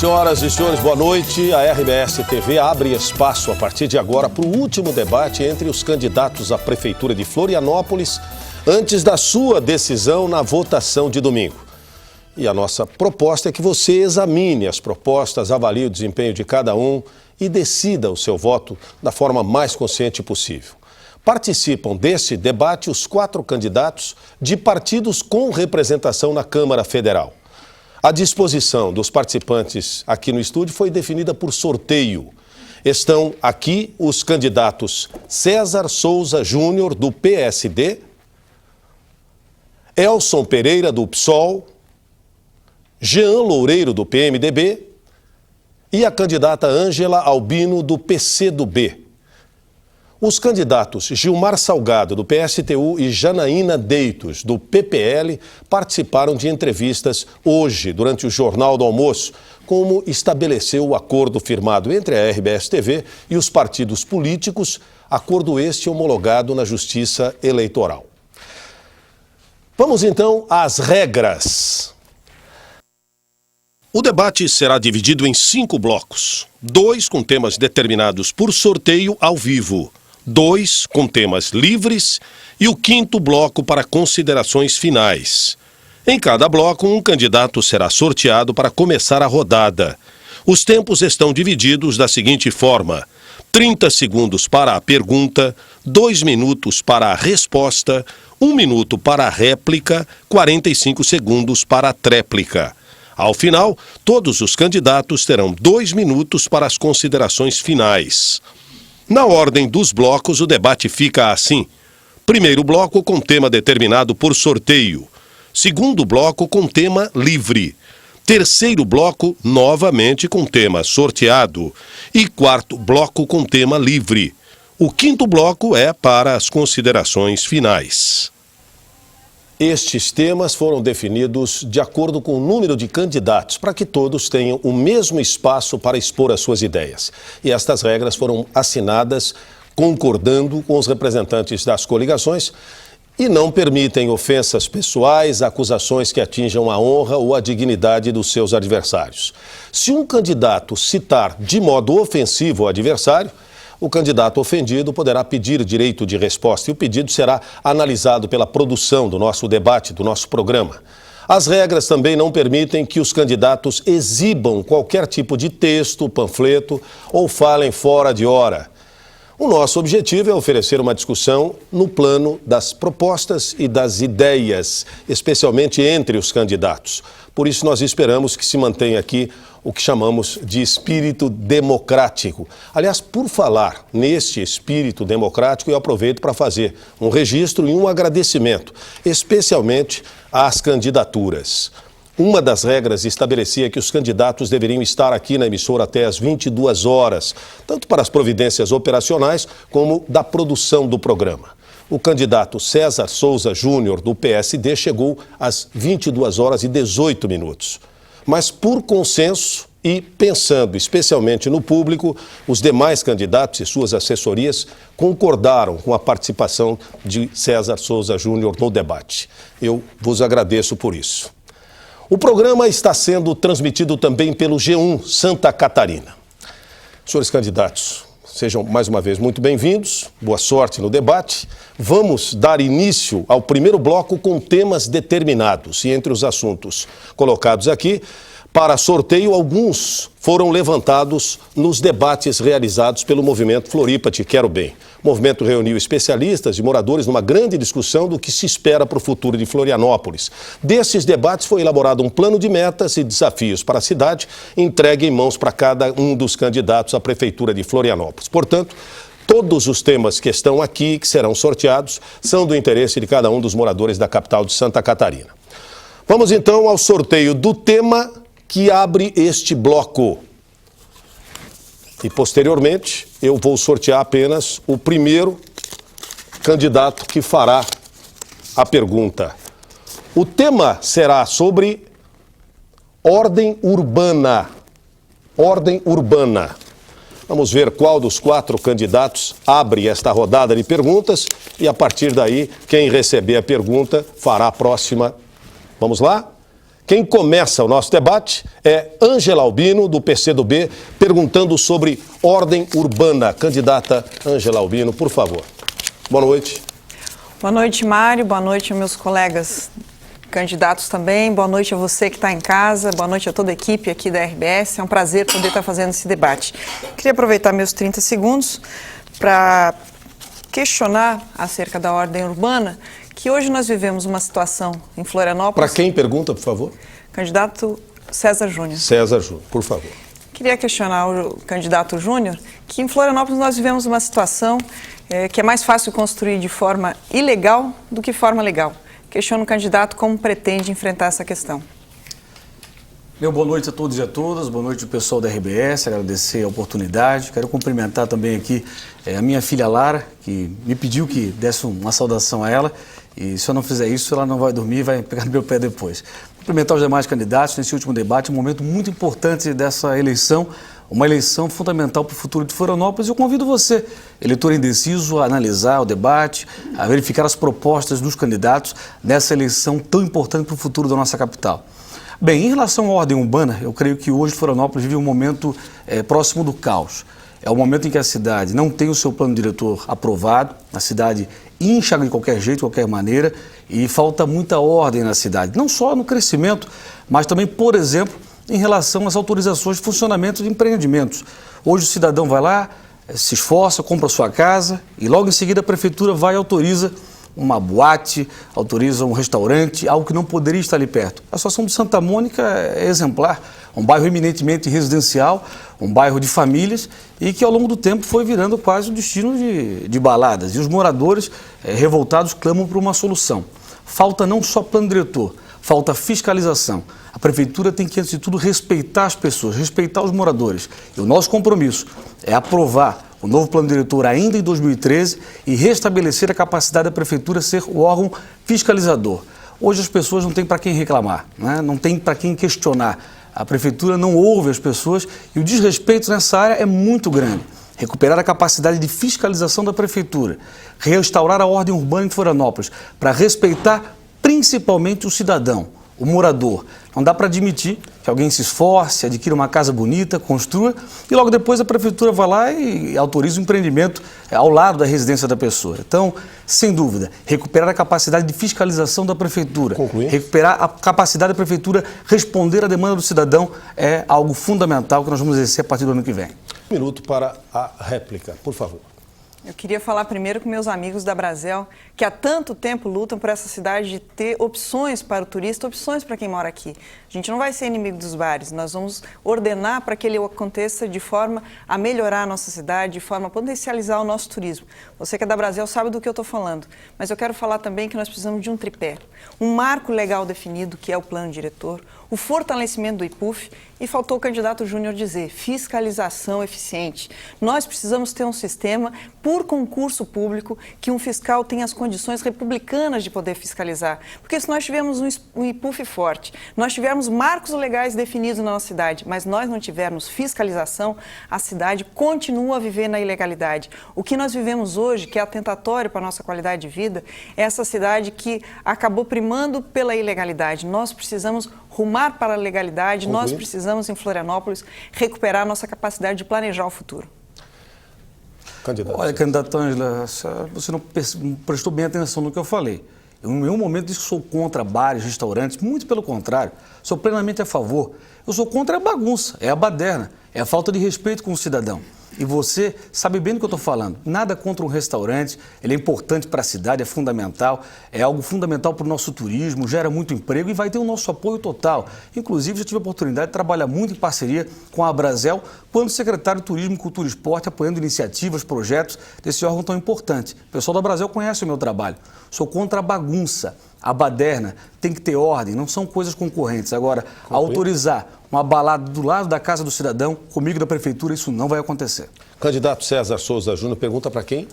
Senhoras e senhores, boa noite. A RBS TV abre espaço a partir de agora para o último debate entre os candidatos à Prefeitura de Florianópolis antes da sua decisão na votação de domingo. E a nossa proposta é que você examine as propostas, avalie o desempenho de cada um e decida o seu voto da forma mais consciente possível. Participam deste debate os 4 candidatos de partidos com representação na Câmara Federal. A disposição dos participantes aqui no estúdio foi definida por sorteio. Estão aqui os candidatos César Souza Júnior, do PSD, Elson Pereira, do PSOL, Jean Loureiro, do PMDB e a candidata Ângela Albino, do PCdoB. Os candidatos Gilmar Salgado, do PSTU, e Janaína Deitos, do PPL, participaram de entrevistas hoje, durante o Jornal do Almoço, como estabeleceu o acordo firmado entre a RBS TV e os partidos políticos, acordo este homologado na Justiça Eleitoral. Vamos então às regras. O debate será dividido em 5 blocos, 2 com temas determinados por sorteio ao vivo, 2 com temas livres e o 5º bloco para considerações finais. Em cada bloco, um candidato será sorteado para começar a rodada. Os tempos estão divididos da seguinte forma: 30 segundos para a pergunta, 2 minutos para a resposta, 1 minuto para a réplica, 45 segundos para a tréplica. Ao final, todos os candidatos terão 2 minutos para as considerações finais. Na ordem dos blocos, o debate fica assim: primeiro bloco com tema determinado por sorteio, segundo bloco com tema livre, terceiro bloco novamente com tema sorteado e 4º bloco com tema livre. O 5º bloco é para as considerações finais. Estes temas foram definidos de acordo com o número de candidatos, para que todos tenham o mesmo espaço para expor as suas ideias. E estas regras foram assinadas concordando com os representantes das coligações e não permitem ofensas pessoais, acusações que atinjam a honra ou a dignidade dos seus adversários. Se um candidato citar de modo ofensivo o adversário, o candidato ofendido poderá pedir direito de resposta e o pedido será analisado pela produção do nosso debate, do nosso programa. As regras também não permitem que os candidatos exibam qualquer tipo de texto, panfleto ou falem fora de hora. O nosso objetivo é oferecer uma discussão no plano das propostas e das ideias, especialmente entre os candidatos. Por isso, nós esperamos que se mantenha aqui o que chamamos de espírito democrático. Aliás, por falar neste espírito democrático, eu aproveito para fazer um registro e um agradecimento, especialmente às candidaturas. Uma das regras estabelecia que os candidatos deveriam estar aqui na emissora até às 22 horas, tanto para as providências operacionais como da produção do programa. O candidato César Souza Júnior, do PSD, chegou às 22 horas e 18 minutos. Mas por consenso e pensando especialmente no público, os demais candidatos e suas assessorias concordaram com a participação de César Souza Júnior no debate. Eu vos agradeço por isso. O programa está sendo transmitido também pelo G1 Santa Catarina. Senhores candidatos, sejam mais uma vez muito bem-vindos, boa sorte no debate. Vamos dar início ao primeiro bloco com temas determinados. E entre os assuntos colocados aqui, para sorteio, alguns foram levantados nos debates realizados pelo Movimento Floripa Te Quero Bem. O movimento reuniu especialistas e moradores numa grande discussão do que se espera para o futuro de Florianópolis. Desses debates foi elaborado um plano de metas e desafios para a cidade, entregue em mãos para cada um dos candidatos à Prefeitura de Florianópolis. Portanto, todos os temas que estão aqui, que serão sorteados, são do interesse de cada um dos moradores da capital de Santa Catarina. Vamos então ao sorteio do tema que abre este bloco. E, posteriormente, eu vou sortear apenas o primeiro candidato que fará a pergunta. O tema será sobre ordem urbana. Ordem urbana. Vamos ver qual dos 4 candidatos abre esta rodada de perguntas e, a partir daí, quem receber a pergunta fará a próxima. Vamos lá? Quem começa o nosso debate é Ângela Albino, do PCdoB, perguntando sobre ordem urbana. Candidata Ângela Albino, por favor. Boa noite. Boa noite, Mário. Boa noite, meus colegas candidatos também. Boa noite a você que está em casa. Boa noite a toda a equipe aqui da RBS. É um prazer poder estar fazendo esse debate. Queria aproveitar meus 30 segundos para questionar acerca da ordem urbana, que hoje nós vivemos uma situação em Florianópolis... Para quem pergunta, por favor? Candidato César Júnior. César Júnior, por favor. Queria questionar o candidato Júnior, que em Florianópolis nós vivemos uma situação que é mais fácil construir de forma ilegal do que forma legal. Questiono o candidato como pretende enfrentar essa questão. Boa noite a todos e a todas, boa noite ao pessoal da RBS, agradecer a oportunidade. Quero cumprimentar também aqui a minha filha Lara, que me pediu que desse uma saudação a ela. E se eu não fizer isso, ela não vai dormir, vai pegar no meu pé depois. Cumprimentar os demais candidatos nesse último debate, um momento muito importante dessa eleição, uma eleição fundamental para o futuro de Florianópolis. Eu convido você, eleitor indeciso, a analisar o debate, a verificar as propostas dos candidatos nessa eleição tão importante para o futuro da nossa capital. Bem, em relação à ordem urbana, eu creio que hoje Florianópolis vive um momento próximo do caos. É o momento em que a cidade não tem o seu plano diretor aprovado, a cidade incha de qualquer jeito, de qualquer maneira, e falta muita ordem na cidade. Não só no crescimento, mas também, por exemplo, em relação às autorizações de funcionamento de empreendimentos. Hoje o cidadão vai lá, se esforça, compra sua casa e logo em seguida a prefeitura vai e autoriza uma boate, autoriza um restaurante, algo que não poderia estar ali perto. A situação de Santa Mônica é exemplar, um bairro eminentemente residencial, um bairro de famílias e que ao longo do tempo foi virando quase um destino de baladas. E os moradores revoltados clamam por uma solução. Falta não só plano diretor, falta fiscalização. A prefeitura tem que, antes de tudo, respeitar as pessoas, respeitar os moradores. E o nosso compromisso é aprovar o novo plano diretor ainda em 2013 e restabelecer a capacidade da prefeitura ser o órgão fiscalizador. Hoje as pessoas não têm para quem reclamar, né? Não tem para quem questionar. A prefeitura não ouve as pessoas e o desrespeito nessa área é muito grande. Recuperar a capacidade de fiscalização da prefeitura, restaurar a ordem urbana em Florianópolis, para respeitar principalmente o cidadão, o morador. Não dá para admitir que alguém se esforce, adquira uma casa bonita, construa e logo depois a prefeitura vai lá e autoriza o empreendimento ao lado da residência da pessoa. Então, sem dúvida, recuperar a capacidade de fiscalização da prefeitura, recuperar a capacidade da prefeitura responder à demanda do cidadão é algo fundamental que nós vamos exercer a partir do ano que vem. Um minuto para a réplica, por favor. Eu queria falar primeiro com meus amigos da Brasel, que há tanto tempo lutam por essa cidade de ter opções para o turista, opções para quem mora aqui. A gente não vai ser inimigo dos bares, nós vamos ordenar para que ele aconteça de forma a melhorar a nossa cidade, de forma a potencializar o nosso turismo. Você que é da Brasel sabe do que eu estou falando, mas eu quero falar também que nós precisamos de um tripé. Um marco legal definido, que é o plano diretor, o fortalecimento do IPUF e faltou o candidato Júnior dizer fiscalização eficiente. Nós precisamos ter um sistema por concurso público que um fiscal tenha as condições republicanas de poder fiscalizar. Porque se nós tivermos um IPUF forte, nós tivermos marcos legais definidos na nossa cidade, mas nós não tivermos fiscalização, a cidade continua a viver na ilegalidade. O que nós vivemos hoje, que é atentatório para a nossa qualidade de vida, é essa cidade que acabou primando pela ilegalidade. Nós precisamos rumar para a legalidade, nós precisamos, em Florianópolis, recuperar a nossa capacidade de planejar o futuro. Candidato. Olha, candidata Ângela, você não prestou bem atenção no que eu falei. Eu, em nenhum momento, disse que sou contra bares, restaurantes, muito pelo contrário, sou plenamente a favor. Eu sou contra a bagunça, é a baderna, é a falta de respeito com o cidadão. E você sabe bem do que eu estou falando. Nada contra um restaurante, ele é importante para a cidade, é fundamental, é algo fundamental para o nosso turismo, gera muito emprego e vai ter o nosso apoio total. Inclusive, já tive a oportunidade de trabalhar muito em parceria com a Brasel, quando secretário de Turismo, Cultura e Esporte, apoiando iniciativas, projetos desse órgão tão importante. O pessoal da Brasel conhece o meu trabalho. Sou contra a bagunça, a baderna, tem que ter ordem, não são coisas concorrentes. Agora, autorizar uma balada do lado da casa do cidadão, comigo da prefeitura, isso não vai acontecer. Candidato César Souza Júnior, pergunta para quem?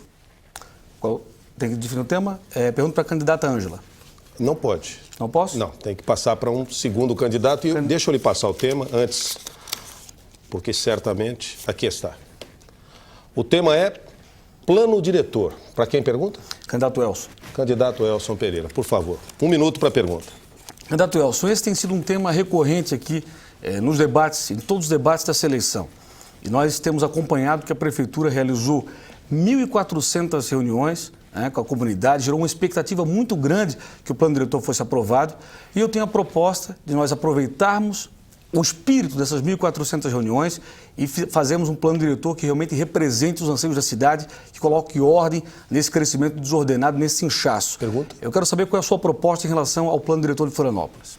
Tem que definir o tema? Pergunta para a candidata Ângela. Não pode. Não posso? Não, tem que passar para um segundo candidato. E deixa eu lhe passar o tema antes, porque certamente aqui está. O tema é plano diretor. Para quem pergunta? Candidato Elson. Candidato Elson Pereira, por favor. Um minuto para a pergunta. Candidato Elson, esse tem sido um tema recorrente aqui nos debates, em todos os debates dessa eleição. E nós temos acompanhado que a Prefeitura realizou 1.400 reuniões com a comunidade, gerou uma expectativa muito grande que o plano diretor fosse aprovado. E eu tenho a proposta de nós aproveitarmos o espírito dessas 1.400 reuniões e fazermos um plano diretor que realmente represente os anseios da cidade, que coloque ordem nesse crescimento desordenado, nesse inchaço. Pergunta? Eu quero saber qual é a sua proposta em relação ao plano diretor de Florianópolis.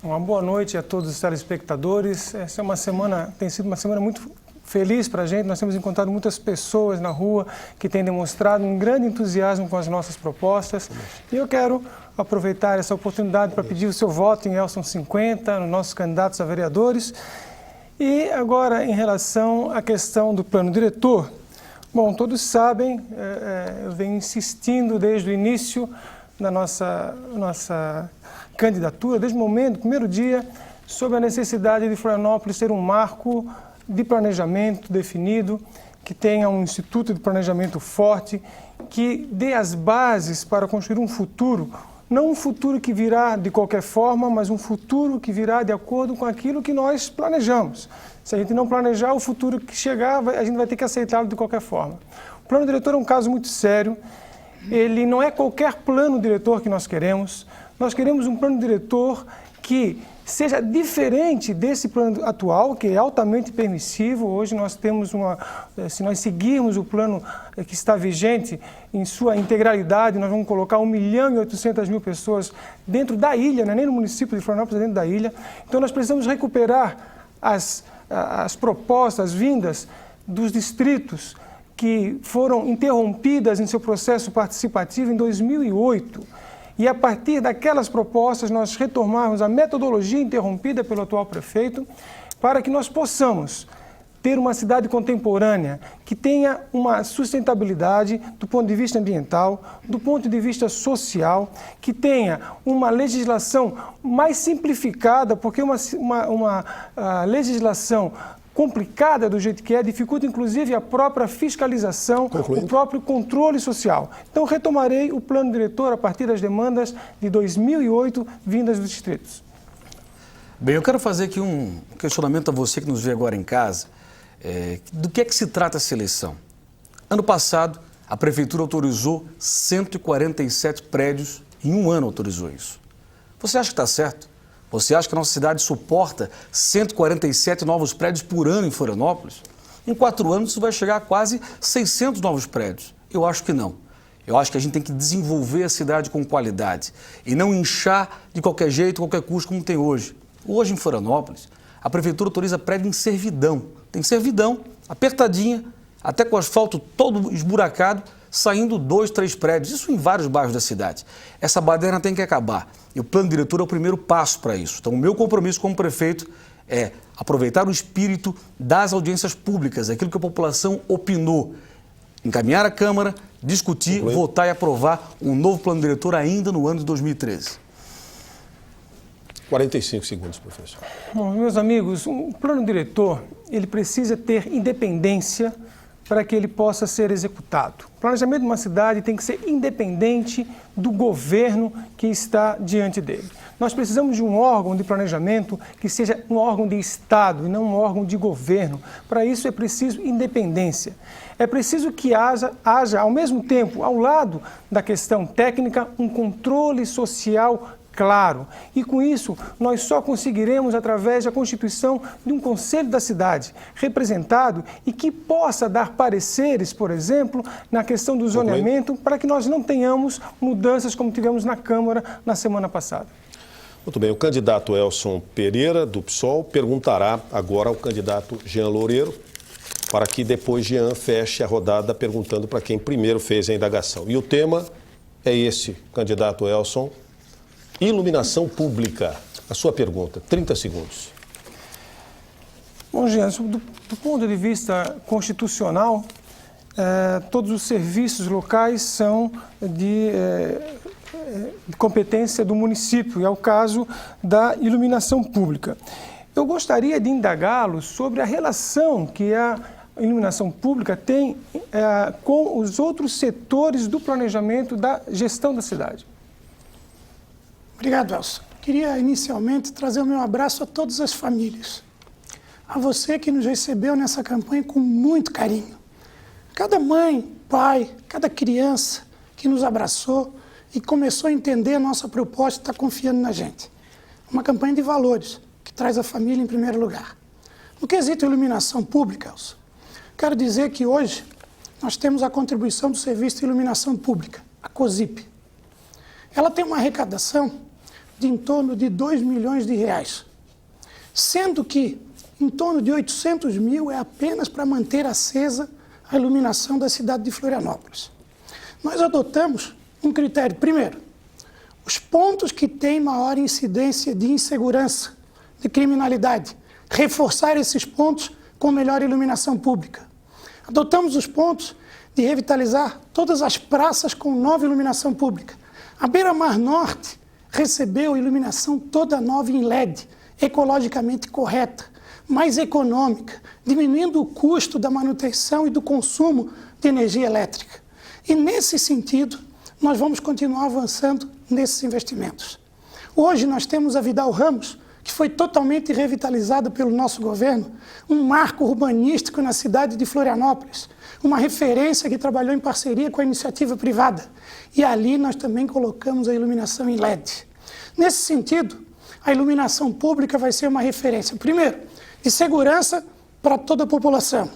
Uma boa noite a todos os telespectadores. Essa é uma semana, tem sido uma semana muito feliz para a gente. Nós temos encontrado muitas pessoas na rua que têm demonstrado um grande entusiasmo com as nossas propostas. E eu quero aproveitar essa oportunidade para pedir o seu voto em Elson 50, nos nossos candidatos a vereadores. E agora, em relação à questão do plano diretor, bom, todos sabem, eu venho insistindo desde o início da nossa candidatura, desde o momento, primeiro dia, sobre a necessidade de Florianópolis ter um marco de planejamento definido, que tenha um instituto de planejamento forte, que dê as bases para construir um futuro, não um futuro que virá de qualquer forma, mas um futuro que virá de acordo com aquilo que nós planejamos. Se a gente não planejar, o futuro que chegar, a gente vai ter que aceitá-lo de qualquer forma. O plano diretor é um caso muito sério. Ele não é qualquer plano diretor que nós queremos. Nós queremos um plano diretor que seja diferente desse plano atual, que é altamente permissivo. Hoje nós temos se nós seguirmos o plano que está vigente em sua integralidade, nós vamos colocar 1.800.000 pessoas dentro da ilha, não é nem no município de Florianópolis, é dentro da ilha. Então nós precisamos recuperar as propostas vindas dos distritos que foram interrompidas em seu processo participativo em 2008. E a partir daquelas propostas nós retomarmos a metodologia interrompida pelo atual prefeito para que nós possamos ter uma cidade contemporânea que tenha uma sustentabilidade do ponto de vista ambiental, do ponto de vista social, que tenha uma legislação mais simplificada, porque uma legislação complicada do jeito que é, dificulta inclusive a própria fiscalização, o próprio controle social. Então retomarei o plano diretor a partir das demandas de 2008 vindas dos distritos. Bem, eu quero fazer aqui um questionamento a você que nos vê agora em casa. Do que é que se trata essa eleição? Ano passado, a Prefeitura autorizou 147 prédios, em um ano autorizou isso. Você acha que está certo? Você acha que a nossa cidade suporta 147 novos prédios por ano em Florianópolis? Em 4 anos isso vai chegar a quase 600 novos prédios. Eu acho que não. Eu acho que a gente tem que desenvolver a cidade com qualidade e não inchar de qualquer jeito, qualquer custo, como tem hoje. Hoje em Florianópolis, a Prefeitura autoriza prédio em servidão. Tem servidão, apertadinha, até com o asfalto todo esburacado, saindo 2, 3 prédios, isso em vários bairros da cidade. Essa baderna tem que acabar e o plano diretor é o primeiro passo para isso. Então o meu compromisso como prefeito é aproveitar o espírito das audiências públicas, aquilo que a população opinou, encaminhar à Câmara, discutir, votar e aprovar um novo plano diretor ainda no ano de 2013. 45 segundos, professor. Bom, meus amigos, o plano diretor, ele precisa ter independência para que ele possa ser executado. O planejamento de uma cidade tem que ser independente do governo que está diante dele. Nós precisamos de um órgão de planejamento que seja um órgão de Estado e não um órgão de governo. Para isso é preciso independência. É preciso que haja, ao mesmo tempo, ao lado da questão técnica, um controle social claro. E com isso, nós só conseguiremos através da constituição de um conselho da cidade representado e que possa dar pareceres, por exemplo, na questão do zoneamento, para que nós não tenhamos mudanças como tivemos na Câmara na semana passada. Muito bem, o candidato Elson Pereira, do PSOL, perguntará agora ao candidato Jean Loureiro, para que depois Jean feche a rodada perguntando para quem primeiro fez a indagação. E o tema é esse, candidato Elson: iluminação pública. A sua pergunta, 30 segundos. Bom, Jean, do ponto de vista constitucional, todos os serviços locais são de competência do município, e é o caso da iluminação pública. Eu gostaria de indagá-lo sobre a relação que a iluminação pública tem com os outros setores do planejamento da gestão da cidade. Obrigado, Elson. Queria inicialmente trazer o meu abraço a todas as famílias. A você que nos recebeu nessa campanha com muito carinho. Cada mãe, pai, cada criança que nos abraçou e começou a entender a nossa proposta e está confiando na gente. Uma campanha de valores, que traz a família em primeiro lugar. No quesito iluminação pública, Elson, quero dizer que hoje nós temos a contribuição do Serviço de Iluminação Pública, a COSIP. Ela tem uma arrecadação de em torno de 2 milhões de reais, sendo que em torno de 800 mil é apenas para manter acesa a iluminação da cidade de Florianópolis. Nós adotamos um critério. Primeiro, os pontos que têm maior incidência de insegurança, de criminalidade, reforçar esses pontos com melhor iluminação pública. Adotamos os pontos de revitalizar todas as praças com nova iluminação pública. A Beira-Mar Norte recebeu iluminação toda nova em LED, ecologicamente correta, mais econômica, diminuindo o custo da manutenção e do consumo de energia elétrica. E nesse sentido, nós vamos continuar avançando nesses investimentos. Hoje nós temos a Vidal Ramos, que foi totalmente revitalizada pelo nosso governo, um marco urbanístico na cidade de Florianópolis, uma referência que trabalhou em parceria com a iniciativa privada. E ali nós também colocamos a iluminação em LED. Nesse sentido, a iluminação pública vai ser uma referência, primeiro, de segurança para toda a população,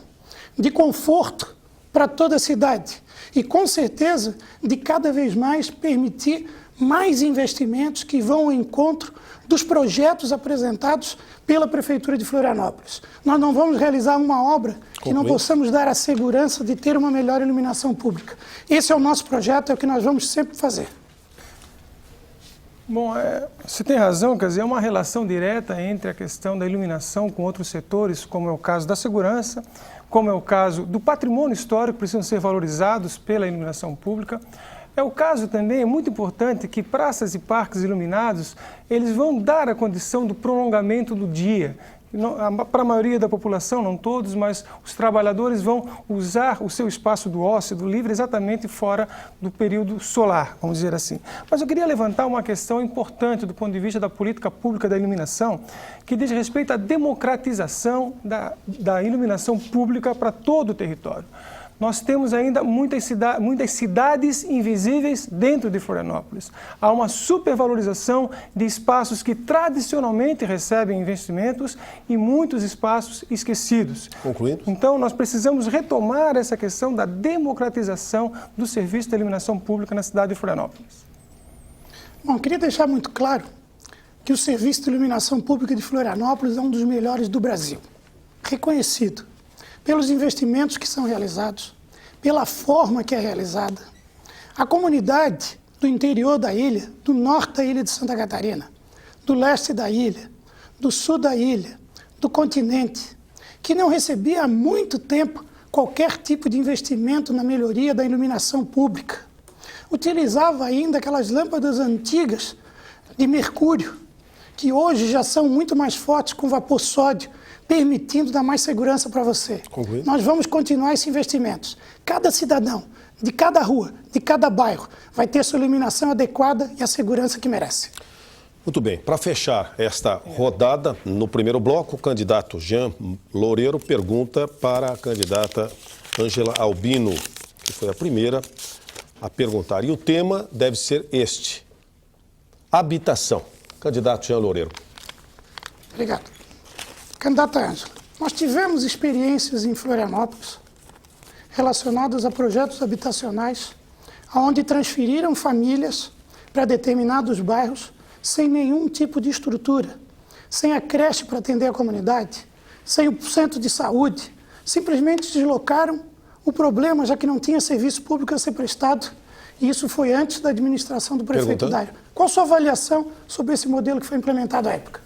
de conforto para toda a cidade e, com certeza, de cada vez mais permitir mais investimentos que vão ao encontro dos projetos apresentados pela Prefeitura de Florianópolis. Nós não vamos realizar uma obra que não possamos dar a segurança de ter uma melhor iluminação pública. Esse é o nosso projeto, é o que nós vamos sempre fazer. Bom, você tem razão, quer dizer, é uma relação direta entre a questão da iluminação com outros setores, como é o caso da segurança, como é o caso do patrimônio histórico, que precisam ser valorizados pela iluminação pública. É o caso também, é muito importante, que praças e parques iluminados, eles vão dar a condição do prolongamento do dia. Para a maioria da população, não todos, mas os trabalhadores vão usar o seu espaço do ócio, do livre, exatamente fora do período solar, vamos dizer assim. Mas eu queria levantar uma questão importante do ponto de vista da política pública da iluminação, que diz respeito à democratização da iluminação pública para todo o território. Nós temos ainda muitas cidades invisíveis dentro de Florianópolis. Há uma supervalorização de espaços que tradicionalmente recebem investimentos e muitos espaços esquecidos. Concluindo. Então, nós precisamos retomar essa questão da democratização do serviço de iluminação pública na cidade de Florianópolis. Bom, eu queria deixar muito claro que o serviço de iluminação pública de Florianópolis é um dos melhores do Brasil. Reconhecido pelos investimentos que são realizados, pela forma que é realizada. A comunidade do interior da ilha, do norte da ilha de Santa Catarina, do leste da ilha, do sul da ilha, do continente, que não recebia há muito tempo qualquer tipo de investimento na melhoria da iluminação pública. Utilizava ainda aquelas lâmpadas antigas de mercúrio, que hoje já são muito mais fortes com vapor sódio, permitindo dar mais segurança para você. Concluído. Nós vamos continuar esses investimentos. Cada cidadão, de cada rua, de cada bairro, vai ter sua iluminação adequada e a segurança que merece. Muito bem, para fechar esta rodada, no primeiro bloco, o candidato Jean Loureiro pergunta para a candidata Ângela Albino, que foi a primeira a perguntar. E o tema deve ser este: habitação. Candidato Jean Loureiro. Obrigado. Candidata Ângela, nós tivemos experiências em Florianópolis relacionadas a projetos habitacionais, onde transferiram famílias para determinados bairros sem nenhum tipo de estrutura, sem a creche para atender a comunidade, sem o centro de saúde, simplesmente deslocaram o problema, já que não tinha serviço público a ser prestado, e isso foi antes da administração do prefeito Dário. Qual a sua avaliação sobre esse modelo que foi implementado à época?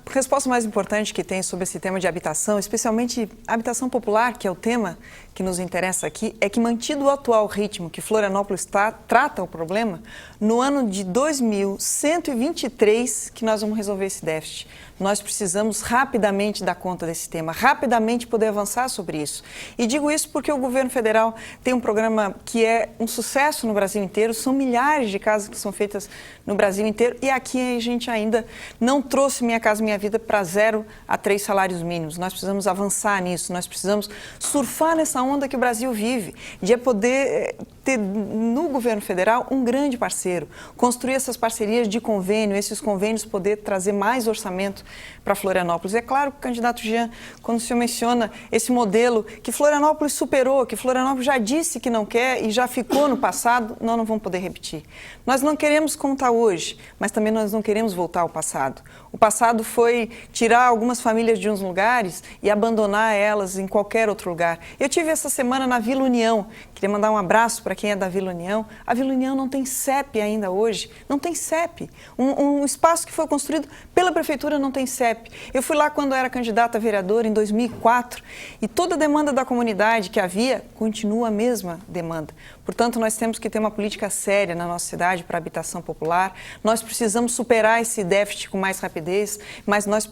resposta mais importante que tem sobre esse tema de habitação, especialmente habitação popular, que é o tema que nos interessa aqui, é que, mantido o atual ritmo que Florianópolis trata o problema, no ano de 2123 que nós vamos resolver esse déficit. Nós precisamos rapidamente dar conta desse tema, rapidamente poder avançar sobre isso. E digo isso porque o governo federal tem um programa que é um sucesso no Brasil inteiro, são milhares de casas que são feitas no Brasil inteiro, e aqui a gente ainda não trouxe Minha Casa Minha Vida para 0 a 3 salários mínimos. Nós precisamos avançar nisso, nós precisamos surfar nessa onda que o Brasil vive, de poder ter no governo federal um grande parceiro, construir essas parcerias de convênio, esses convênios poder trazer mais orçamento para Florianópolis. É claro que o candidato Jean, quando o senhor menciona esse modelo que Florianópolis superou, que Florianópolis já disse que não quer e já ficou no passado, nós não vamos poder repetir. Nós não queremos como está hoje, mas também nós não queremos voltar ao passado. O passado foi tirar algumas famílias de uns lugares e abandonar elas em qualquer outro lugar. Eu tive essa semana na Vila União, queria mandar um abraço para quem é da Vila União. A Vila União não tem CEP ainda hoje, não tem CEP. Um espaço que foi construído pela prefeitura não tem CEP. Eu fui lá quando era candidata a vereadora em 2004 e toda a demanda da comunidade que havia continua a mesma demanda. Portanto, nós temos que ter uma política séria na nossa cidade para a habitação popular. Nós precisamos superar esse déficit com mais rapidez, mas nós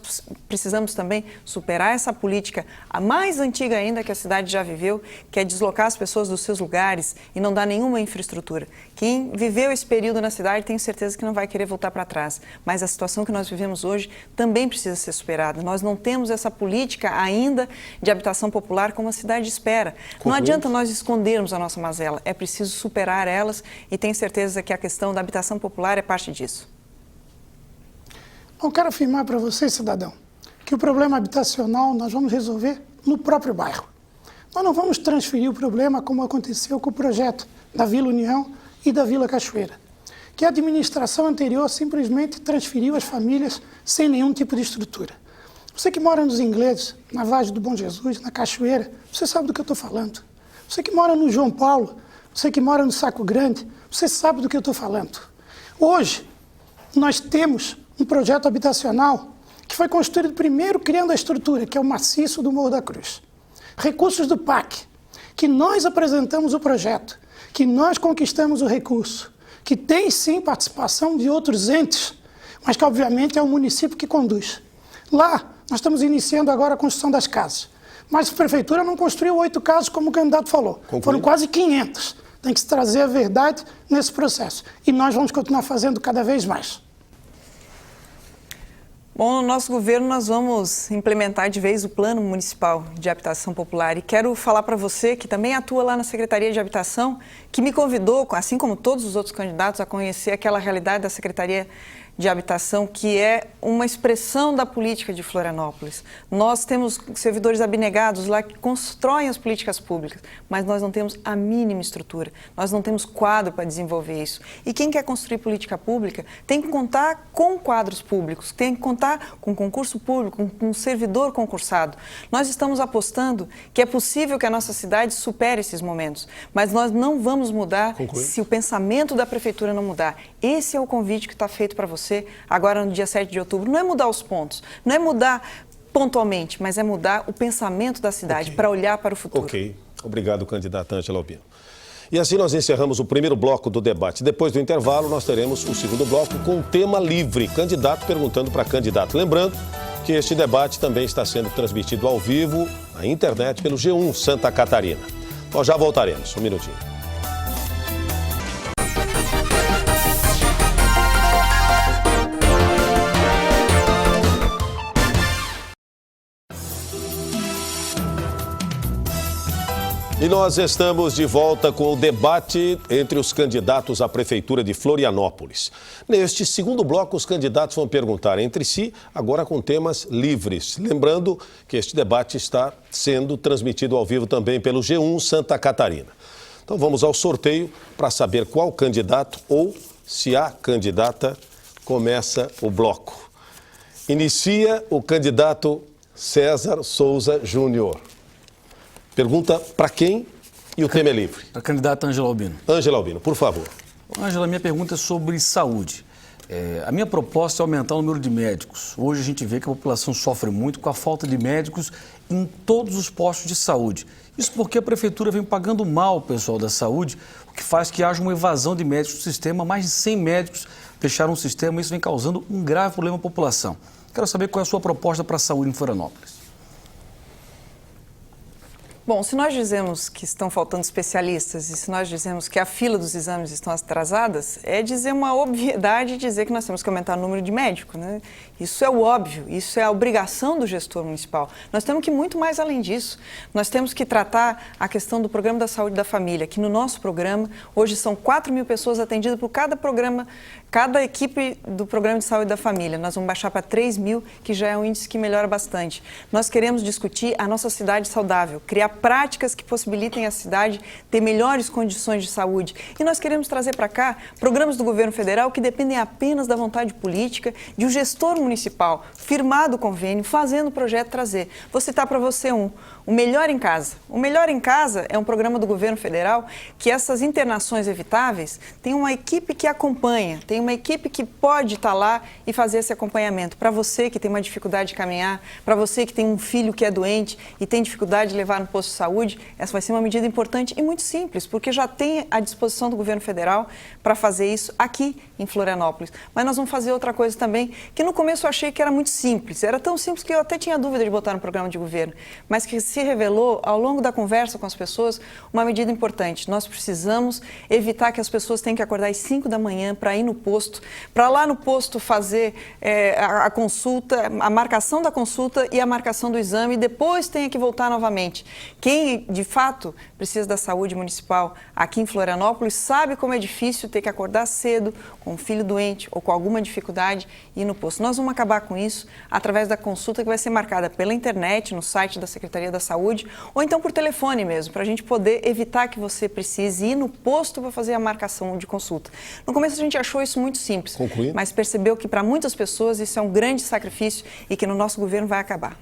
precisamos também superar essa política, a mais antiga ainda que a cidade já viveu, que é deslocar as pessoas dos seus lugares e não dar nenhuma infraestrutura. Quem viveu esse período na cidade tem certeza que não vai querer voltar para trás, mas a situação que nós vivemos hoje também precisa ser superada. Nós não temos essa política ainda de habitação popular como a cidade espera. Não adianta nós escondermos a nossa mazela, é preciso superar elas e tenho certeza que a questão da habitação popular é parte disso. Eu quero afirmar para você, cidadão, que o problema habitacional nós vamos resolver no próprio bairro. Nós não vamos transferir o problema como aconteceu com o projeto da Vila União e da Vila Cachoeira, que a administração anterior simplesmente transferiu as famílias sem nenhum tipo de estrutura. Você que mora nos Ingleses, na Vargem do Bom Jesus, na Cachoeira, você sabe do que eu estou falando. Você que mora no João Paulo, você que mora no Saco Grande, você sabe do que eu estou falando. Hoje, nós temos um projeto habitacional que foi construído primeiro criando a estrutura, que é o maciço do Morro da Cruz. Recursos do PAC, que nós apresentamos o projeto, que nós conquistamos o recurso, que tem sim participação de outros entes, mas que obviamente é o município que conduz. Lá, nós estamos iniciando agora a construção das casas. Mas a prefeitura não construiu 8 casas, como o candidato falou. Foram quase 500. Tem que se trazer a verdade nesse processo. E nós vamos continuar fazendo cada vez mais. Bom, no nosso governo nós vamos implementar de vez o Plano Municipal de Habitação Popular e quero falar para você que também atua lá na Secretaria de Habitação, que me convidou, assim como todos os outros candidatos, a conhecer aquela realidade da Secretaria de Habitação, que é uma expressão da política de Florianópolis. Nós temos servidores abnegados lá que constroem as políticas públicas, mas nós não temos a mínima estrutura, nós não temos quadro para desenvolver isso. E quem quer construir política pública tem que contar com quadros públicos, tem que contar com concurso público, com um servidor concursado. Nós estamos apostando que é possível que a nossa cidade supere esses momentos, mas nós não vamos mudar se o pensamento da prefeitura não mudar. Esse é o convite que está feito para você agora no dia 7 de outubro. Não é mudar os pontos, não é mudar pontualmente, mas é mudar o pensamento da cidade para olhar para o futuro. Ok. Obrigado, candidata Ângela Albino. E assim nós encerramos o primeiro bloco do debate. Depois do intervalo, nós teremos o segundo bloco com tema livre, candidato perguntando para candidato. Lembrando que este debate também está sendo transmitido ao vivo na internet pelo G1 Santa Catarina. Nós já voltaremos. Um minutinho. E nós estamos de volta com o debate entre os candidatos à Prefeitura de Florianópolis. Neste segundo bloco, os candidatos vão perguntar entre si, agora com temas livres. Lembrando que este debate está sendo transmitido ao vivo também pelo G1 Santa Catarina. Então vamos ao sorteio para saber qual candidato ou se a candidata começa o bloco. Inicia o candidato César Souza Júnior. Pergunta para quem e o tema é livre. A candidata Ângela Albino. Ângela Albino, por favor. Ângela, minha pergunta é sobre saúde. A minha proposta é aumentar o número de médicos. Hoje a gente vê que a população sofre muito com a falta de médicos em todos os postos de saúde. Isso porque a prefeitura vem pagando mal o pessoal da saúde, o que faz que haja uma evasão de médicos do sistema. Mais de 100 médicos deixaram o sistema e isso vem causando um grave problema à população. Quero saber qual é a sua proposta para a saúde em Florianópolis. Bom, se nós dizemos que estão faltando especialistas e se nós dizemos que a fila dos exames estão atrasadas, é dizer uma obviedade dizer que nós temos que aumentar o número de médicos, né? Isso é o óbvio, isso é a obrigação do gestor municipal. Nós temos que ir muito mais além disso. Nós temos que tratar a questão do Programa da Saúde da Família, que no nosso programa, hoje são 4.000 pessoas atendidas por cada programa, cada equipe do Programa de Saúde da Família. Nós vamos baixar para 3.000, que já é um índice que melhora bastante. Nós queremos discutir a nossa cidade saudável, criar práticas que possibilitem a cidade ter melhores condições de saúde. E nós queremos trazer para cá programas do governo federal que dependem apenas da vontade política de um gestor municipal, firmado o convênio, fazendo o projeto trazer. Vou citar para você o Melhor em Casa. O Melhor em Casa é um programa do governo federal que essas internações evitáveis tem uma equipe que acompanha, tem uma equipe que pode estar lá e fazer esse acompanhamento. Para você que tem uma dificuldade de caminhar, para você que tem um filho que é doente e tem dificuldade de levar no posto de saúde, essa vai ser uma medida importante e muito simples, porque já tem à disposição do governo federal para fazer isso aqui em Florianópolis. Mas nós vamos fazer outra coisa também, que no começo eu achei que era muito simples, era tão simples que eu até tinha dúvida de botar no programa de governo, mas que se revelou ao longo da conversa com as pessoas uma medida importante. Nós precisamos evitar que as pessoas tenham que acordar às 5 da manhã para ir no posto, para lá no posto fazer a consulta, a marcação da consulta e a marcação do exame e depois tenha que voltar novamente. Quem, de fato, precisa da saúde municipal aqui em Florianópolis sabe como é difícil ter que acordar cedo com um filho doente ou com alguma dificuldade e ir no posto. Nós vamos acabar com isso através da consulta que vai ser marcada pela internet, no site da Secretaria da Saúde, ou então por telefone mesmo, para a gente poder evitar que você precise ir no posto para fazer a marcação de consulta. No começo a gente achou isso muito simples, mas percebeu que para muitas pessoas isso é um grande sacrifício e que no nosso governo vai acabar.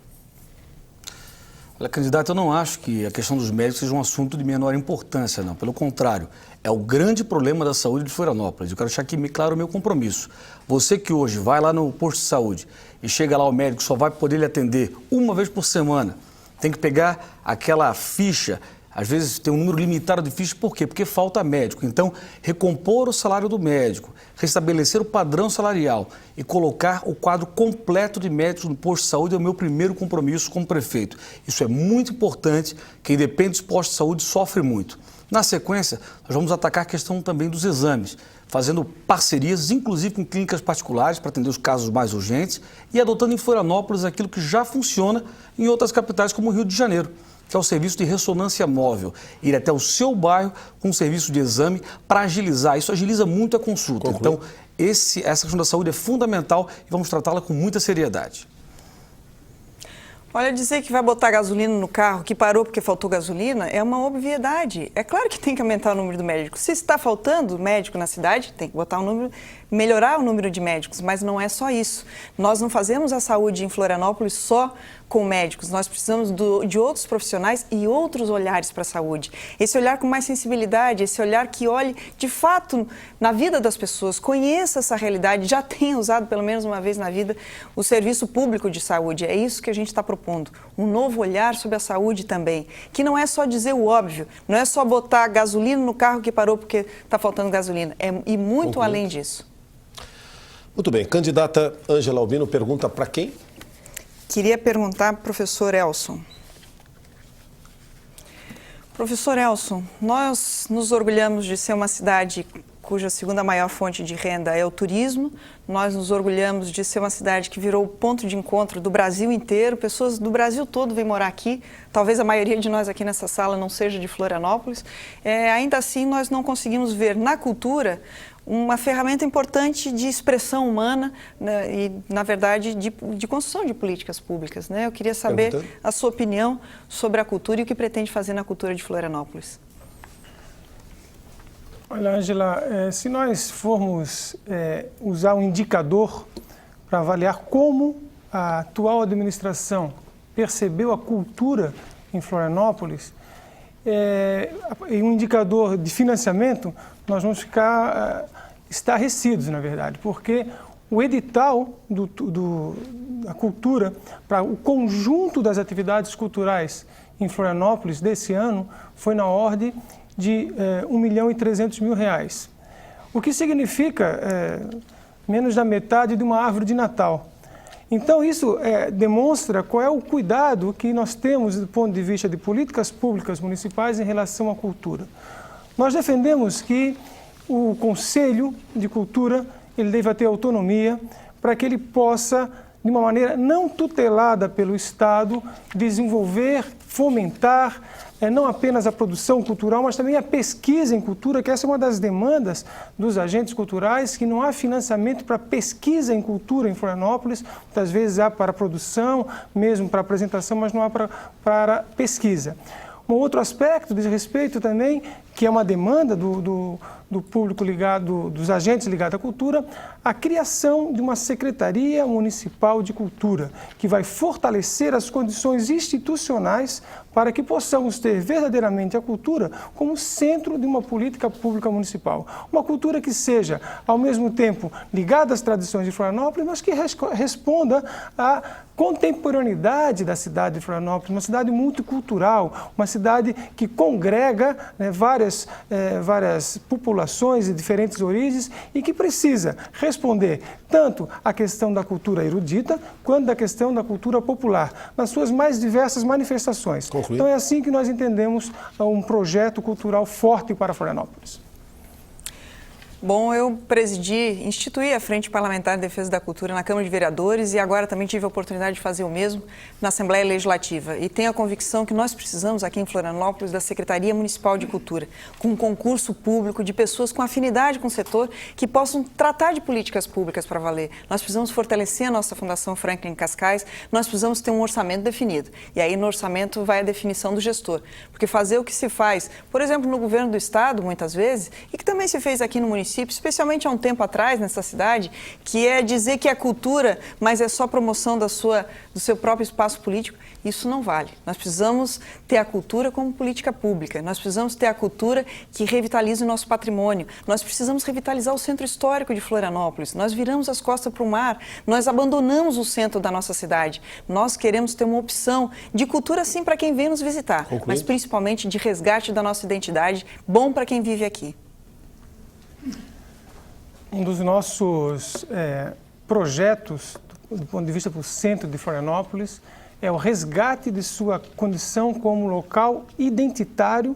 Olha, candidato, eu não acho que a questão dos médicos seja um assunto de menor importância, não. Pelo contrário, é o grande problema da saúde de Florianópolis. Eu quero deixar aqui claro o meu compromisso. Você que hoje vai lá no posto de saúde e chega lá, o médico só vai poder lhe atender uma vez por semana, tem que pegar aquela ficha, às vezes tem um número limitado de fichas, por quê? Porque falta médico. Então, recompor o salário do médico, restabelecer o padrão salarial e colocar o quadro completo de médicos no posto de saúde é o meu primeiro compromisso como prefeito. Isso é muito importante, quem depende dos postos de saúde sofre muito. Na sequência, nós vamos atacar a questão também dos exames, fazendo parcerias, inclusive com clínicas particulares, para atender os casos mais urgentes e adotando em Florianópolis aquilo que já funciona em outras capitais como o Rio de Janeiro, que é o serviço de ressonância móvel, ir até o seu bairro com um serviço de exame para agilizar. Isso agiliza muito a consulta. Então, essa questão da saúde é fundamental e vamos tratá-la com muita seriedade. Olha, dizer que vai botar gasolina no carro, que parou porque faltou gasolina, é uma obviedade. É claro que tem que aumentar o número de médicos. Se está faltando médico na cidade, tem que botar o número, melhorar o número de médicos, mas não é só isso. Nós não fazemos a saúde em Florianópolis só com médicos, nós precisamos de outros profissionais e outros olhares para a saúde. Esse olhar com mais sensibilidade, esse olhar que olhe de fato na vida das pessoas, conheça essa realidade, já tenha usado pelo menos uma vez na vida o serviço público de saúde. É isso que a gente está propondo, um novo olhar sobre a saúde também, que não é só dizer o óbvio, não é só botar gasolina no carro que parou porque está faltando gasolina, é ir muito além disso. Muito bem, candidata Ângela Albino pergunta para quem? Queria perguntar para o professor Elson. Professor Elson, nós nos orgulhamos de ser uma cidade cuja segunda maior fonte de renda é o turismo. Nós nos orgulhamos de ser uma cidade que virou o ponto de encontro do Brasil inteiro. Pessoas do Brasil todo vêm morar aqui. Talvez a maioria de nós aqui nessa sala não seja de Florianópolis. Ainda assim, nós não conseguimos ver na cultura uma ferramenta importante de expressão humana, né, e, na verdade, de construção de políticas públicas, né? Eu queria saber a sua opinião sobre a cultura e o que pretende fazer na cultura de Florianópolis. Olha, Ângela, se nós formos usar um indicador para avaliar como a atual administração percebeu a cultura em Florianópolis, em um indicador de financiamento, nós vamos ficar estarrecidos, na verdade, porque o edital da cultura para o conjunto das atividades culturais em Florianópolis desse ano foi na ordem de R$1.300.000, o que significa menos da metade de uma árvore de Natal. Então, isso demonstra qual é o cuidado que nós temos do ponto de vista de políticas públicas municipais em relação à cultura. Nós defendemos que o Conselho de Cultura ele deva ter autonomia para que ele possa, de uma maneira não tutelada pelo Estado, desenvolver, fomentar não apenas a produção cultural, mas também a pesquisa em cultura, que essa é uma das demandas dos agentes culturais, que não há financiamento para pesquisa em cultura em Florianópolis. Muitas vezes há para produção, mesmo para apresentação, mas não há para pesquisa. Um outro aspecto diz respeito também, que é uma demanda do público ligado, dos agentes ligados à cultura, a criação de uma Secretaria Municipal de Cultura, que vai fortalecer as condições institucionais para que possamos ter verdadeiramente a cultura como centro de uma política pública municipal. Uma cultura que seja, ao mesmo tempo, ligada às tradições de Florianópolis, mas que responda à contemporaneidade da cidade de Florianópolis, uma cidade multicultural, uma cidade que congrega várias populações de diferentes origens e que precisa responder tanto à questão da cultura erudita quanto da questão da cultura popular, nas suas mais diversas manifestações. Concluído. Então é assim que nós entendemos um projeto cultural forte para Florianópolis. Bom, eu instituí a Frente Parlamentar de Defesa da Cultura na Câmara de Vereadores e agora também tive a oportunidade de fazer o mesmo na Assembleia Legislativa. E tenho a convicção que nós precisamos aqui em Florianópolis da Secretaria Municipal de Cultura, com um concurso público de pessoas com afinidade com o setor que possam tratar de políticas públicas para valer. Nós precisamos fortalecer a nossa Fundação Franklin Cascais, nós precisamos ter um orçamento definido. E aí no orçamento vai a definição do gestor. Porque fazer o que se faz, por exemplo, no governo do estado, muitas vezes, e que também se fez aqui no município, especialmente há um tempo atrás nessa cidade, que é dizer que é cultura, mas é só promoção do seu próprio espaço político, isso não vale. Nós precisamos ter a cultura como política pública, nós precisamos ter a cultura que revitalize o nosso patrimônio, nós precisamos revitalizar o centro histórico de Florianópolis, nós viramos as costas para o mar, nós abandonamos o centro da nossa cidade, nós queremos ter uma opção de cultura sim para quem vem nos visitar, mas principalmente de resgate da nossa identidade, bom para quem vive aqui. Um dos nossos projetos, do ponto de vista do centro de Florianópolis, é o resgate de sua condição como local identitário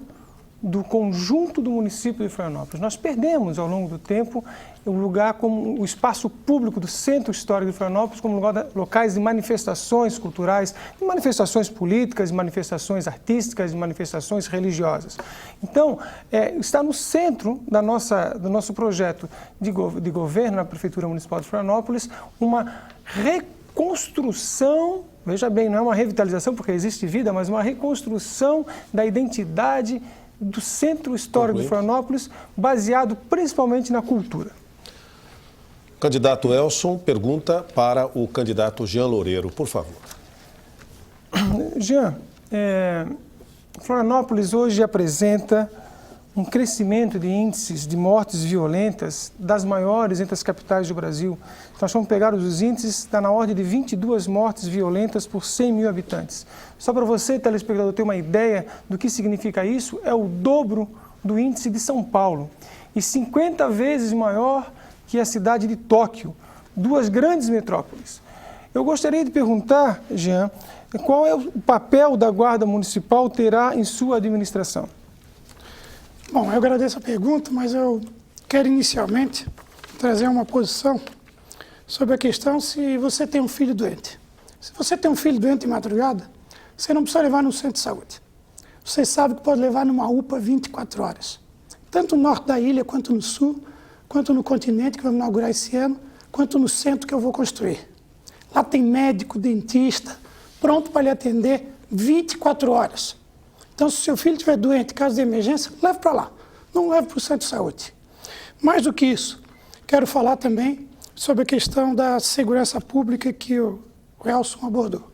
do conjunto do município de Florianópolis. Nós perdemos, ao longo do tempo, o lugar como o espaço público do centro histórico de Florianópolis como locais de manifestações culturais, de manifestações políticas, de manifestações artísticas, de manifestações religiosas. Então, está no centro do nosso projeto de governo na Prefeitura Municipal de Florianópolis uma reconstrução, veja bem, não é uma revitalização porque existe vida, mas uma reconstrução da identidade do centro histórico de Florianópolis, baseado principalmente na cultura. Candidato Elson, pergunta para o candidato Jean Loureiro, por favor. Jean, Florianópolis hoje apresenta um crescimento de índices de mortes violentas das maiores entre as capitais do Brasil. Nós vamos pegar os índices, está na ordem de 22 mortes violentas por 100 mil habitantes. Só para você, telespectador, ter uma ideia do que significa isso, é o dobro do índice de São Paulo e 50 vezes maior que a cidade de Tóquio, duas grandes metrópoles. Eu gostaria de perguntar, Jean, qual é o papel da Guarda Municipal terá em sua administração? Bom, eu agradeço a pergunta, mas eu quero inicialmente trazer uma posição sobre a questão se você tem um filho doente. Se você tem um filho doente de madrugada, você não precisa levar no centro de saúde. Você sabe que pode levar numa UPA 24 horas. Tanto no norte da ilha, quanto no sul, quanto no continente, que vamos inaugurar esse ano, quanto no centro que eu vou construir. Lá tem médico, dentista, pronto para lhe atender 24 horas. Então, se o seu filho estiver doente, caso de emergência, leve para lá. Não leve para o centro de saúde. Mais do que isso, quero falar também sobre a questão da segurança pública que o Elson abordou.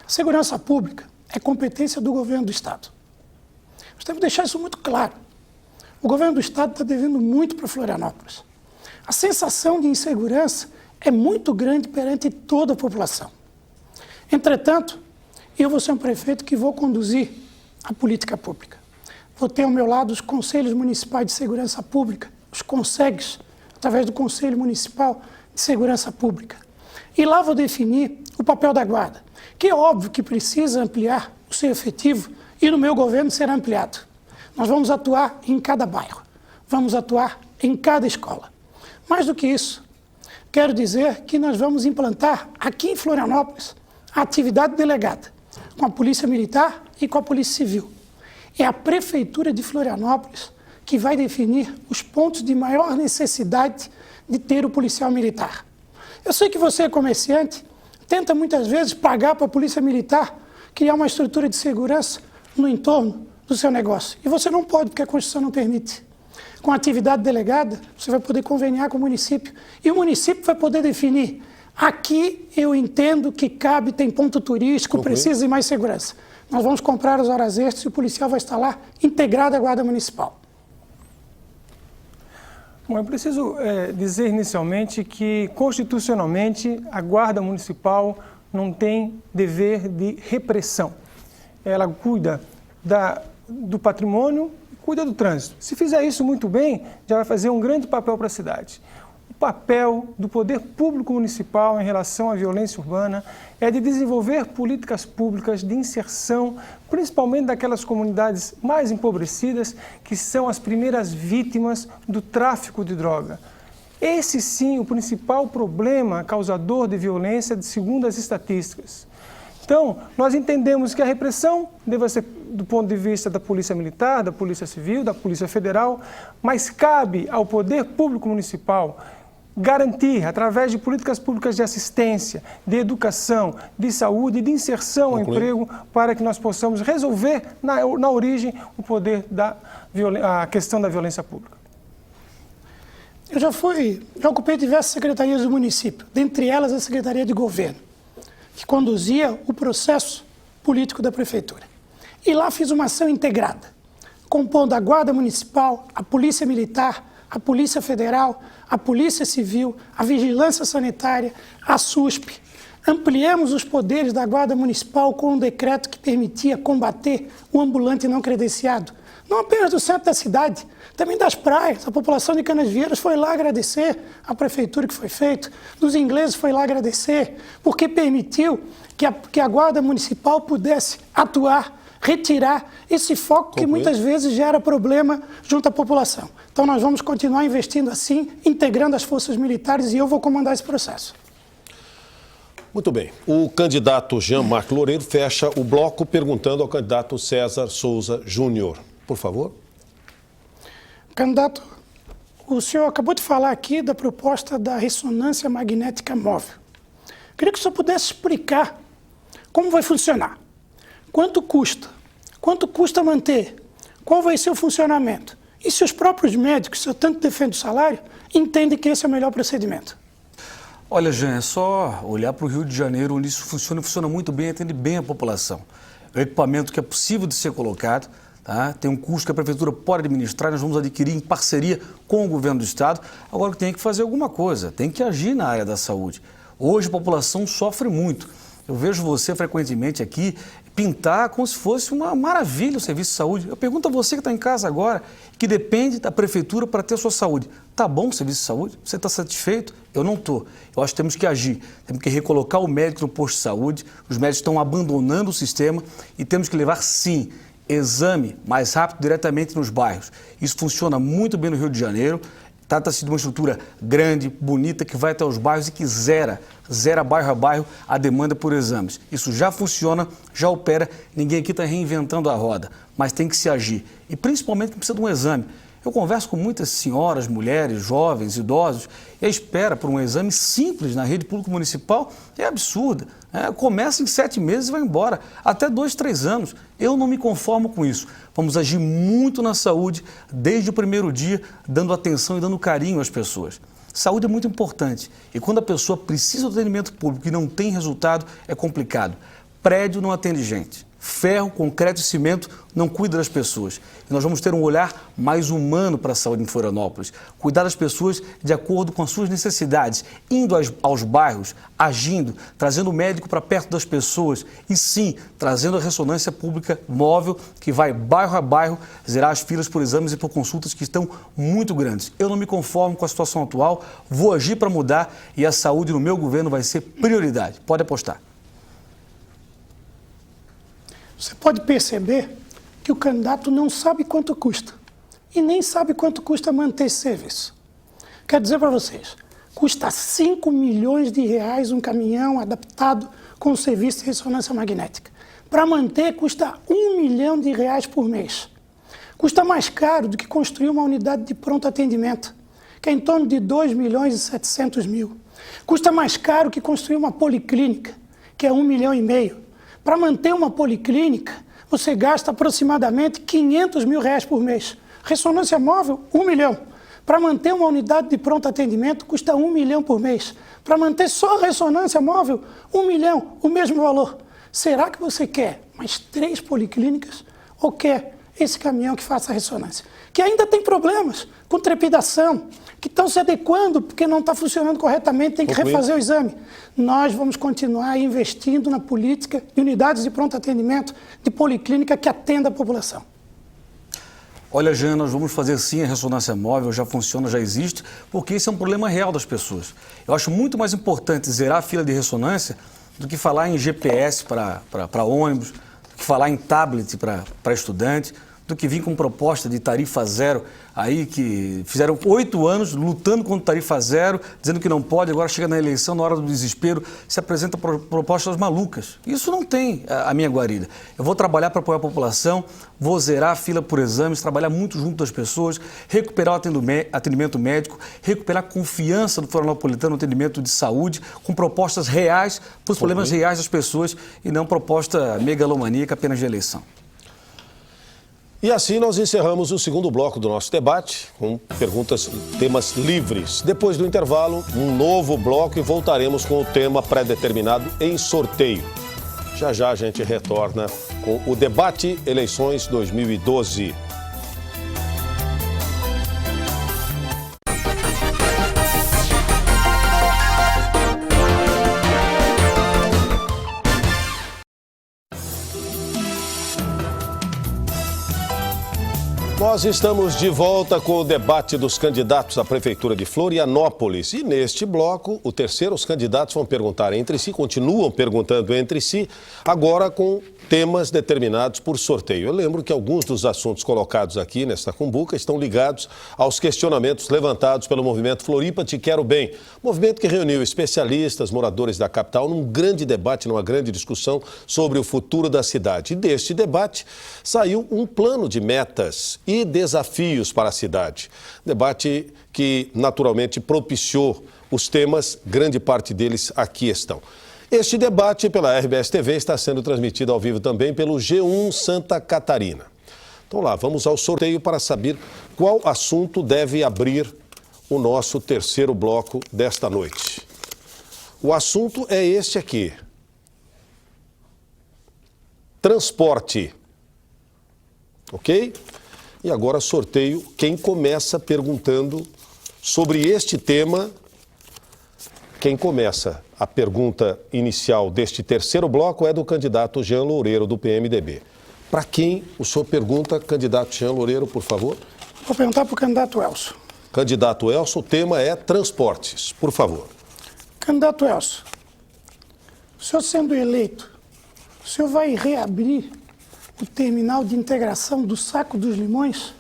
A segurança pública é competência do governo do Estado. Nós temos que deixar isso muito claro. O governo do Estado está devendo muito para Florianópolis. a sensação de insegurança é muito grande perante toda a população. Entretanto, eu vou ser um prefeito que vou conduzir a política pública. Vou ter ao meu lado os Conselhos Municipais de Segurança Pública, os CONSEGs, através do Conselho Municipal de Segurança Pública. E lá vou definir o papel da Guarda, que é óbvio que precisa ampliar o seu efetivo e no meu governo será ampliado. Nós vamos atuar em cada bairro, vamos atuar em cada escola. Mais do que isso, quero dizer que nós vamos implantar aqui em Florianópolis a atividade delegada, com a Polícia Militar e com a Polícia Civil. É a Prefeitura de Florianópolis que vai definir os pontos de maior necessidade de ter o policial militar. Eu sei que você é comerciante, tenta muitas vezes pagar para a Polícia Militar criar uma estrutura de segurança no entorno do seu negócio. E você não pode, porque a Constituição não permite. Com a atividade delegada, você vai poder conveniar com o município. E o município vai poder definir: aqui eu entendo que cabe, tem ponto turístico, precisa de mais segurança. Nós vamos comprar as horas extras e o policial vai estar lá integrado à Guarda Municipal. Bom, eu preciso dizer inicialmente que, constitucionalmente, a Guarda Municipal não tem dever de repressão. Ela cuida do patrimônio e cuida do trânsito. Se fizer isso muito bem, já vai fazer um grande papel para a cidade. O papel do poder público municipal em relação à violência urbana é de desenvolver políticas públicas de inserção, principalmente daquelas comunidades mais empobrecidas, que são as primeiras vítimas do tráfico de droga. Esse sim, o principal problema causador de violência, segundo as estatísticas. Então, nós entendemos que a repressão deve ser do ponto de vista da Polícia Militar, da Polícia Civil, da Polícia Federal, mas cabe ao poder público municipal garantir, através de políticas públicas de assistência, de educação, de saúde, de inserção ao emprego, para que nós possamos resolver na origem a questão da violência pública. Eu já ocupei diversas secretarias do município, dentre elas a Secretaria de Governo, que conduzia o processo político da prefeitura. E lá fiz uma ação integrada, compondo a Guarda Municipal, a Polícia Militar, a Polícia Federal, a Polícia Civil, a Vigilância Sanitária, a SUSP. Ampliamos os poderes da Guarda Municipal com um decreto que permitia combater o ambulante não credenciado, não apenas do centro da cidade, também das praias. A população de Canasvieiras foi lá agradecer à prefeitura que foi feito, dos ingleses foi lá agradecer, porque permitiu que a Guarda Municipal pudesse atuar, retirar esse foco que muitas vezes gera problema junto à população. Então nós vamos continuar investindo assim, integrando as forças militares, e eu vou comandar esse processo. Muito bem. O candidato Jean-Marc Loureiro fecha o bloco perguntando ao candidato César Souza Júnior. Por favor. Candidato, o senhor acabou de falar aqui da proposta da ressonância magnética móvel. Queria que o senhor pudesse explicar como vai funcionar. Quanto custa? Quanto custa manter? Qual vai ser o funcionamento? E se os próprios médicos, se eu tanto defendo o salário, entendem que esse é o melhor procedimento? Olha, Jean, é só olhar para o Rio de Janeiro, onde isso funciona muito bem, atende bem a população. É um equipamento que é possível de ser colocado, tá? Tem um custo que a prefeitura pode administrar, nós vamos adquirir em parceria com o governo do estado. Agora tem que fazer alguma coisa, tem que agir na área da saúde. Hoje a população sofre muito. Eu vejo você frequentemente aqui pintar como se fosse uma maravilha o serviço de saúde. Eu pergunto a você que está em casa agora, que depende da prefeitura para ter a sua saúde. Está bom o serviço de saúde? Você está satisfeito? Eu não estou. Eu acho que temos que agir. Temos que recolocar o médico no posto de saúde. Os médicos estão abandonando o sistema e temos que levar, sim, exame mais rápido diretamente nos bairros. Isso funciona muito bem no Rio de Janeiro. Trata-se de uma estrutura grande, bonita, que vai até os bairros e que zera bairro a bairro a demanda por exames. Isso já funciona, já opera, ninguém aqui está reinventando a roda, mas tem que se agir. E principalmente que precisa de um exame. Eu converso com muitas senhoras, mulheres, jovens, idosos, e a espera por um exame simples na rede pública municipal é absurda. Começa em 7 meses e vai embora, até 2, 3 anos. Eu não me conformo com isso. Vamos agir muito na saúde, desde o primeiro dia, dando atenção e dando carinho às pessoas. Saúde é muito importante e quando a pessoa precisa do atendimento público e não tem resultado, é complicado. Prédio não atende gente. ferro, concreto e cimento não cuida das pessoas. E nós vamos ter um olhar mais humano para a saúde em Florianópolis. Cuidar das pessoas de acordo com as suas necessidades, indo aos bairros, agindo, trazendo o médico para perto das pessoas e sim, trazendo a ressonância pública móvel que vai bairro a bairro zerar as filas por exames e por consultas que estão muito grandes. Eu não me conformo com a situação atual, vou agir para mudar e a saúde no meu governo vai ser prioridade. Pode apostar. Você pode perceber que o candidato não sabe quanto custa e nem sabe quanto custa manter esse serviço. Quero dizer para vocês, custa 5 milhões de reais um caminhão adaptado com serviço de ressonância magnética. Para manter, custa 1 milhão de reais por mês. Custa mais caro do que construir uma unidade de pronto atendimento, que é em torno de 2 milhões e 700 mil. Custa mais caro que construir uma policlínica, que é 1,5 milhão. Para manter uma policlínica, você gasta aproximadamente 500 mil reais por mês. Ressonância móvel, 1 milhão. Para manter uma unidade de pronto atendimento, custa 1 milhão por mês. Para manter só ressonância móvel, 1 milhão, o mesmo valor. Será que você quer mais 3 policlínicas ou quer esse caminhão que faça ressonância? Que ainda tem problemas com trepidação, que estão se adequando porque não está funcionando corretamente, tem que refazer o exame. Nós vamos continuar investindo na política de unidades de pronto atendimento, de policlínica que atenda a população. Olha, Jean, nós vamos fazer sim a ressonância móvel, já funciona, já existe, porque esse é um problema real das pessoas. Eu acho muito mais importante zerar a fila de ressonância do que falar em GPS para ônibus, do que falar em tablet para estudante, do que vir com proposta de tarifa zero, aí que fizeram 8 anos lutando contra tarifa zero, dizendo que não pode, agora chega na eleição, na hora do desespero, se apresenta propostas malucas. Isso não tem a minha guarida. Eu vou trabalhar para apoiar a população, vou zerar a fila por exames, trabalhar muito junto das pessoas, recuperar o atendimento médico, recuperar a confiança do florianopolitano no atendimento de saúde, com propostas reais para os problemas reais das pessoas e não proposta megalomaníaca apenas de eleição. E assim nós encerramos o segundo bloco do nosso debate, com perguntas, temas livres. Depois do intervalo, um novo bloco e voltaremos com o tema pré-determinado em sorteio. Já já a gente retorna com o debate Eleições 2012. Nós estamos de volta com o debate dos candidatos à Prefeitura de Florianópolis. E neste bloco, o terceiro, os candidatos vão perguntar entre si, continuam perguntando entre si, agora com temas determinados por sorteio. Eu lembro que alguns dos assuntos colocados aqui nesta cumbuca estão ligados aos questionamentos levantados pelo movimento Floripa Te Quero Bem. Movimento que reuniu especialistas, moradores da capital, num grande debate, numa grande discussão sobre o futuro da cidade. E deste debate saiu um plano de metas e desafios para a cidade. Debate que naturalmente propiciou os temas, grande parte deles aqui estão. Este debate pela RBS TV está sendo transmitido ao vivo também pelo G1 Santa Catarina. Então lá, vamos ao sorteio para saber qual assunto deve abrir o nosso terceiro bloco desta noite. O assunto é este aqui. Transporte. Ok? E agora sorteio quem começa perguntando sobre este tema. Quem começa a pergunta inicial deste terceiro bloco é do candidato Jean Loureiro, do PMDB. Para quem o senhor pergunta, candidato Jean Loureiro, por favor? Vou perguntar para o candidato Elcio. Candidato Elcio, o tema é transportes, por favor. Candidato Elcio, o senhor sendo eleito, o senhor vai reabrir o terminal de integração do Saco dos Limões,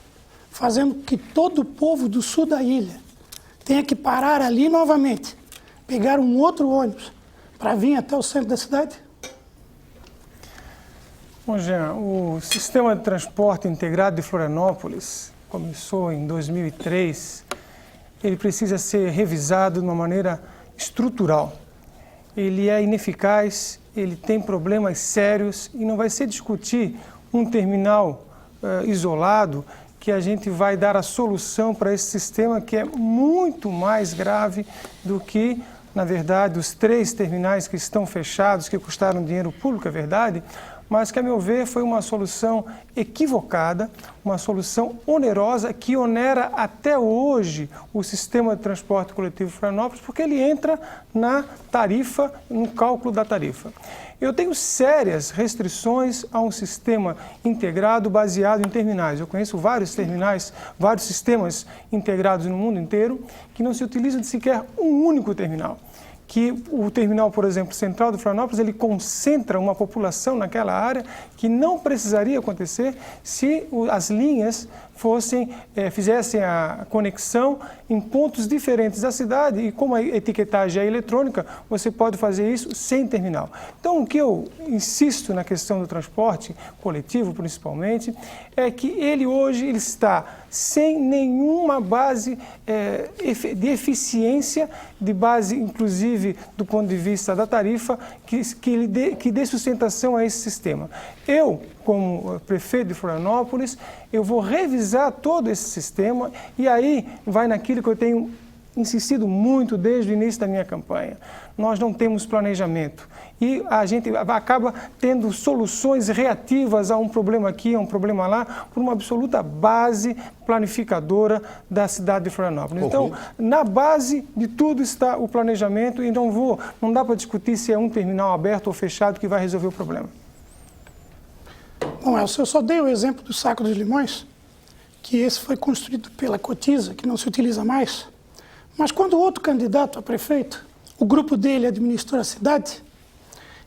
fazendo que todo o povo do sul da ilha tenha que parar ali novamente, pegar um outro ônibus para vir até o centro da cidade? Bom, Jean, o sistema de transporte integrado de Florianópolis começou em 2003. Ele precisa ser revisado de uma maneira estrutural. Ele é ineficaz, ele tem problemas sérios e não vai ser discutir um terminal isolado que a gente vai dar a solução para esse sistema que é muito mais grave do que, na verdade, os 3 terminais que estão fechados, que custaram dinheiro público, é verdade, mas que, a meu ver, foi uma solução equivocada, uma solução onerosa que onera até hoje o sistema de transporte coletivo de Florianópolis, porque ele entra na tarifa, no cálculo da tarifa. Eu tenho sérias restrições a um sistema integrado baseado em terminais. Eu conheço vários terminais, vários sistemas integrados no mundo inteiro que não se utilizam de sequer um único terminal. Que o terminal, por exemplo, central de Florianópolis, ele concentra uma população naquela área que não precisaria acontecer se as linhas fizessem a conexão em pontos diferentes da cidade, e como a etiquetagem é eletrônica, você pode fazer isso sem terminal. Então, o que eu insisto na questão do transporte coletivo, principalmente, é que ele hoje ele está sem nenhuma base de eficiência, de base, inclusive, do ponto de vista da tarifa, que dê sustentação a esse sistema. Eu, como prefeito de Florianópolis, eu vou revisar todo esse sistema e aí vai naquilo que eu tenho insistido muito desde o início da minha campanha. Nós não temos planejamento e a gente acaba tendo soluções reativas a um problema aqui, a um problema lá, por uma absoluta base planificadora da cidade de Florianópolis. Então, na base de tudo está o planejamento e não dá para discutir se é um terminal aberto ou fechado que vai resolver o problema. Bom, Elcio, eu só dei o exemplo do Saco dos Limões, que esse foi construído pela Cotiza, que não se utiliza mais. Mas quando o outro candidato a prefeito, o grupo dele administrou a cidade,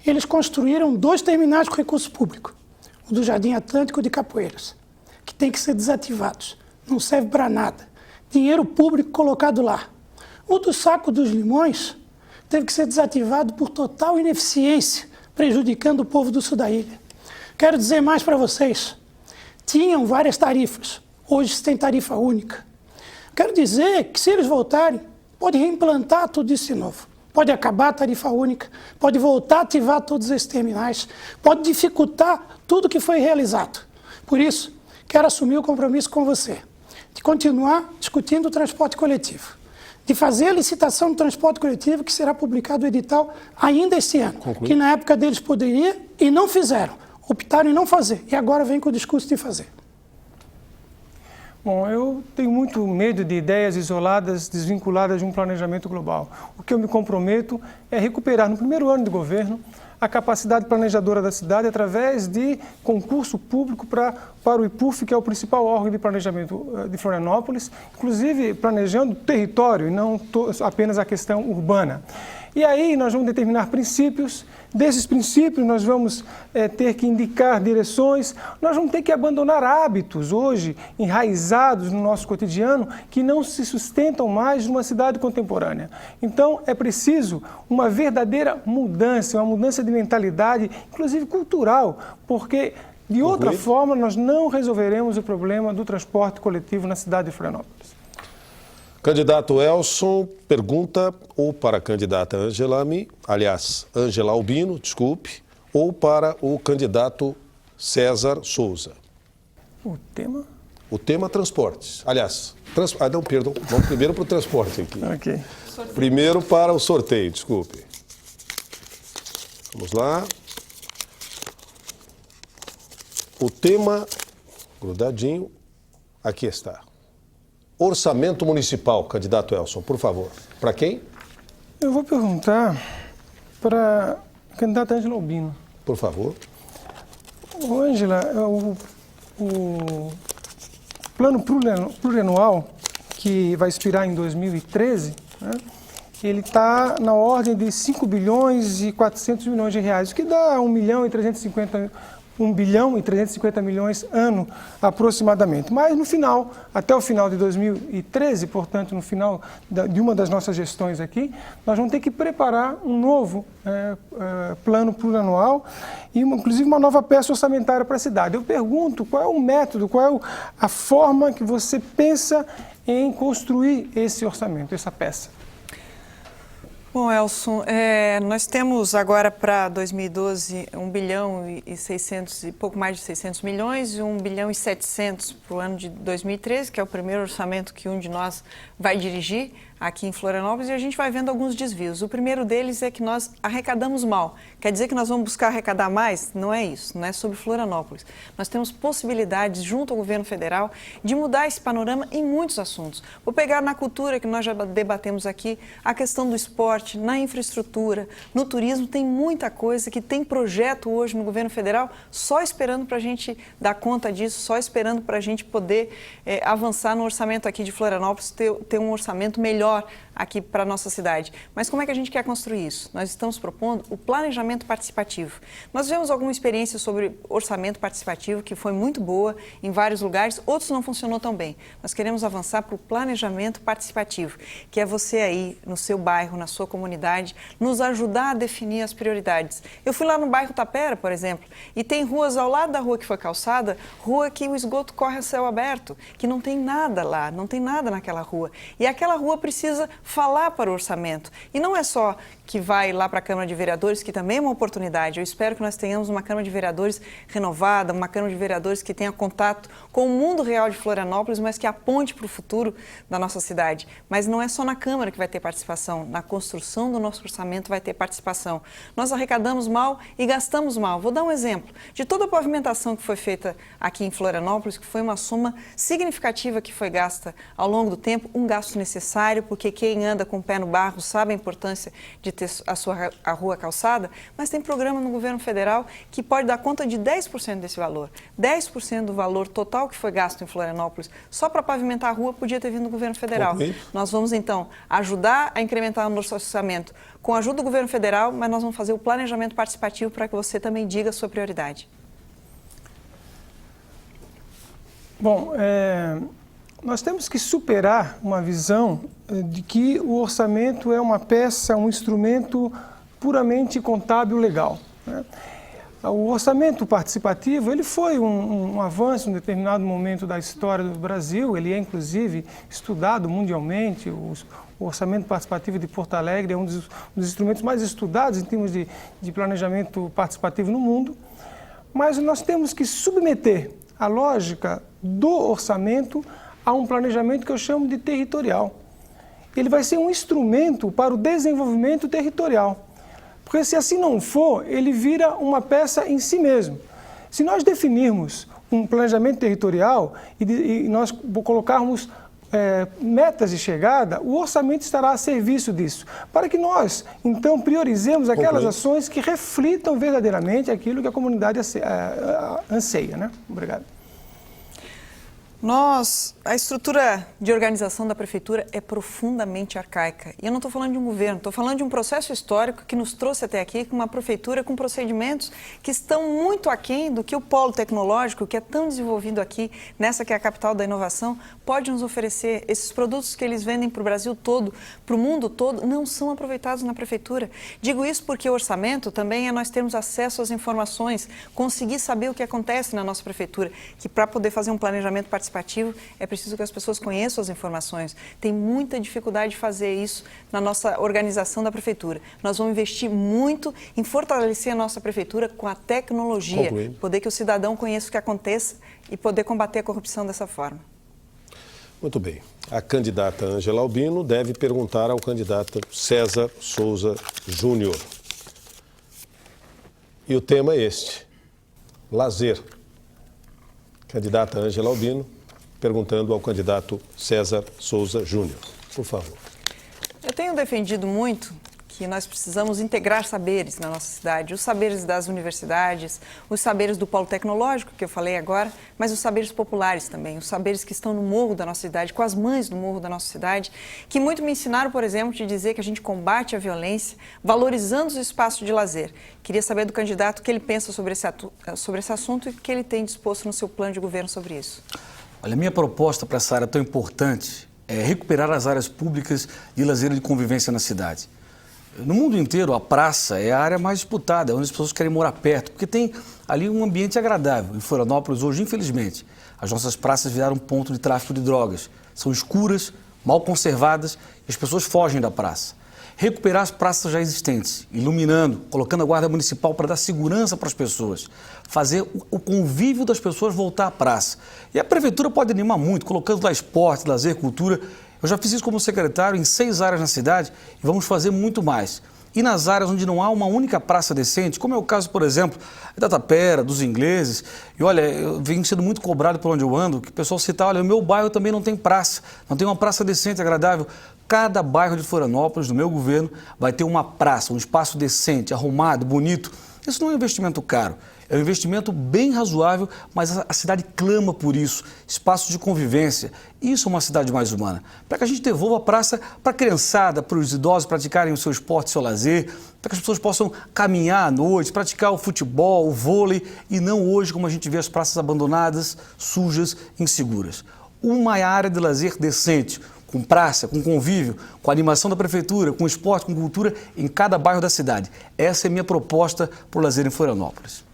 eles construíram 2 terminais com recurso público, o do Jardim Atlântico e o de Capoeiras, que tem que ser desativados, não serve para nada. Dinheiro público colocado lá. O do Saco dos Limões teve que ser desativado por total ineficiência, prejudicando o povo do sul da ilha. Quero dizer mais para vocês, tinham várias tarifas, hoje se tem tarifa única. Quero dizer que se eles voltarem, pode reimplantar tudo isso de novo. Pode acabar a tarifa única, pode voltar a ativar todos esses terminais, pode dificultar tudo que foi realizado. Por isso, quero assumir o compromisso com você, de continuar discutindo o transporte coletivo, de fazer a licitação do transporte coletivo, que será publicado o edital ainda esse ano, que na época deles poderia e não fizeram. Optaram em não fazer, e agora vem com o discurso de fazer. Bom, eu tenho muito medo de ideias isoladas, desvinculadas de um planejamento global. O que eu me comprometo é recuperar, no primeiro ano de governo, a capacidade planejadora da cidade através de concurso público para o IPUF, que é o principal órgão de planejamento de Florianópolis, inclusive planejando o território e não apenas a questão urbana. E aí nós vamos determinar princípios, desses princípios nós vamos ter que indicar direções, nós vamos ter que abandonar hábitos hoje enraizados no nosso cotidiano que não se sustentam mais numa cidade contemporânea. Então é preciso uma verdadeira mudança, uma mudança de mentalidade, inclusive cultural, porque de outra forma nós não resolveremos o problema do transporte coletivo na cidade de Florianópolis. Candidato Elson pergunta ou para a candidata Angela Albino, desculpe, ou para o candidato César Souza. O tema? O tema transportes. Aliás, perdão, vamos primeiro para o transporte aqui. Ok. Primeiro para o sorteio, desculpe. Vamos lá. O tema, grudadinho, aqui está. Orçamento municipal, candidato Elson, por favor. Para quem? Eu vou perguntar para a candidata Angela Albino. Por favor. Ângela, o plano plurianual, que vai expirar em 2013, né, ele está na ordem de 5 bilhões e 400 milhões de reais, o que dá 1 bilhão e 350 milhões ano aproximadamente. Mas no final, até o final de 2013, portanto, no final de uma das nossas gestões aqui, nós vamos ter que preparar um novo plano plurianual e, inclusive, uma nova peça orçamentária para a cidade. Eu pergunto qual é o método, qual é a forma que você pensa em construir esse orçamento, essa peça. Bom, Elson, nós temos agora para 2012 1 bilhão e 600 e pouco mais de 600 milhões e 1 bilhão e 700 para o ano de 2013, que é o primeiro orçamento que um de nós vai dirigir aqui em Florianópolis e a gente vai vendo alguns desvios. O primeiro deles é que nós arrecadamos mal. Quer dizer que nós vamos buscar arrecadar mais? Não é isso, não é sobre Florianópolis. Nós temos possibilidades, junto ao governo federal, de mudar esse panorama em muitos assuntos. Vou pegar na cultura, que nós já debatemos aqui, a questão do esporte, na infraestrutura, no turismo, tem muita coisa que tem projeto hoje no governo federal só esperando para a gente dar conta disso, só esperando para a gente poder avançar no orçamento aqui de Florianópolis, ter um orçamento melhor aqui para a nossa cidade. Mas como é que a gente quer construir isso? Nós estamos propondo o planejamento participativo. Nós tivemos alguma experiência sobre orçamento participativo que foi muito boa em vários lugares, outros não funcionou tão bem. Nós queremos avançar para o planejamento participativo, que é você aí no seu bairro, na sua comunidade, nos ajudar a definir as prioridades. Eu fui lá no bairro Tapera, por exemplo, e tem ruas ao lado da rua que foi calçada, rua que o esgoto corre a céu aberto, que não tem nada lá, não tem nada naquela rua. E aquela rua precisa falar para o orçamento. E não é só que vai lá para a Câmara de Vereadores, que também é uma oportunidade. Eu espero que nós tenhamos uma Câmara de Vereadores renovada, uma Câmara de Vereadores que tenha contato com o mundo real de Florianópolis, mas que aponte para o futuro da nossa cidade. Mas não é só na Câmara que vai ter participação, na construção do nosso orçamento vai ter participação. Nós arrecadamos mal e gastamos mal. Vou dar um exemplo. De toda a pavimentação que foi feita aqui em Florianópolis, que foi uma soma significativa que foi gasta ao longo do tempo, um gasto necessário, porque quem anda com o pé no barro sabe a importância de ter a rua calçada, mas tem programa no governo federal que pode dar conta de 10% desse valor. 10% do valor total que foi gasto em Florianópolis só para pavimentar a rua podia ter vindo do governo federal. Nós vamos, então, ajudar a incrementar o nosso orçamento com a ajuda do governo federal, mas nós vamos fazer o planejamento participativo para que você também diga a sua prioridade. Bom, nós temos que superar uma visão de que o orçamento é uma peça, um instrumento puramente contábil legal, né? O orçamento participativo, ele foi um avanço em um determinado momento da história do Brasil, ele é inclusive estudado mundialmente, o orçamento participativo de Porto Alegre é um dos instrumentos mais estudados em termos de planejamento participativo no mundo, mas nós temos que submeter a lógica do orçamento a um planejamento que eu chamo de territorial. Ele vai ser um instrumento para o desenvolvimento territorial. Porque se assim não for, ele vira uma peça em si mesmo. Se nós definirmos um planejamento territorial e nós colocarmos metas de chegada, o orçamento estará a serviço disso, para que nós, então, priorizemos aquelas ações que reflitam verdadeiramente aquilo que a comunidade anseia, né? Obrigado. A estrutura de organização da prefeitura é profundamente arcaica. E eu não estou falando de um governo, estou falando de um processo histórico que nos trouxe até aqui com uma prefeitura com procedimentos que estão muito aquém do que o polo tecnológico, que é tão desenvolvido aqui, nessa que é a capital da inovação, pode nos oferecer. Esses produtos que eles vendem para o Brasil todo, para o mundo todo, não são aproveitados na prefeitura. Digo isso porque o orçamento também é nós termos acesso às informações, conseguir saber o que acontece na nossa prefeitura, que para poder fazer um planejamento participativo é preciso que as pessoas conheçam as informações. Tem muita dificuldade de fazer isso na nossa organização da prefeitura. Nós vamos investir muito em fortalecer a nossa prefeitura com a tecnologia, poder que o cidadão conheça o que acontece e poder combater a corrupção dessa forma. Muito bem. A candidata Ângela Albino deve perguntar ao candidato César Souza Júnior. E o tema é este: lazer. Candidata Ângela Albino, perguntando ao candidato César Souza Júnior. Por favor. Eu tenho defendido muito que nós precisamos integrar saberes na nossa cidade, os saberes das universidades, os saberes do polo tecnológico, que eu falei agora, mas os saberes populares também, os saberes que estão no morro da nossa cidade, com as mães do morro da nossa cidade, que muito me ensinaram, por exemplo, de dizer que a gente combate a violência, valorizando os espaços de lazer. Queria saber do candidato o que ele pensa sobre esse assunto e o que ele tem disposto no seu plano de governo sobre isso. Olha, a minha proposta para essa área tão importante é recuperar as áreas públicas de lazer e de convivência na cidade. No mundo inteiro, a praça é a área mais disputada, onde as pessoas querem morar perto, porque tem ali um ambiente agradável. Em Florianópolis, hoje, infelizmente, as nossas praças viraram ponto de tráfico de drogas. São escuras, mal conservadas e as pessoas fogem da praça. Recuperar as praças já existentes, iluminando, colocando a guarda municipal para dar segurança para as pessoas. Fazer o convívio das pessoas voltar à praça. E a prefeitura pode animar muito, colocando lá esporte, lazer, cultura. Eu já fiz isso como secretário em 6 áreas na cidade e vamos fazer muito mais. E nas áreas onde não há uma única praça decente, como é o caso, por exemplo, da Tapera, dos Ingleses, e olha, eu venho sendo muito cobrado por onde eu ando, que o pessoal cita, olha, o meu bairro também não tem praça, não tem uma praça decente, agradável. Cada bairro de Florianópolis, no meu governo, vai ter uma praça, um espaço decente, arrumado, bonito. Isso não é um investimento caro, é um investimento bem razoável, mas a cidade clama por isso, espaços de convivência. Isso é uma cidade mais humana. Para que a gente devolva a praça para a criançada, para os idosos praticarem o seu esporte, o seu lazer, para que as pessoas possam caminhar à noite, praticar o futebol, o vôlei, e não hoje como a gente vê as praças abandonadas, sujas, inseguras. Uma área de lazer decente, com praça, com convívio, com animação da prefeitura, com esporte, com cultura em cada bairro da cidade. Essa é a minha proposta para o lazer em Florianópolis.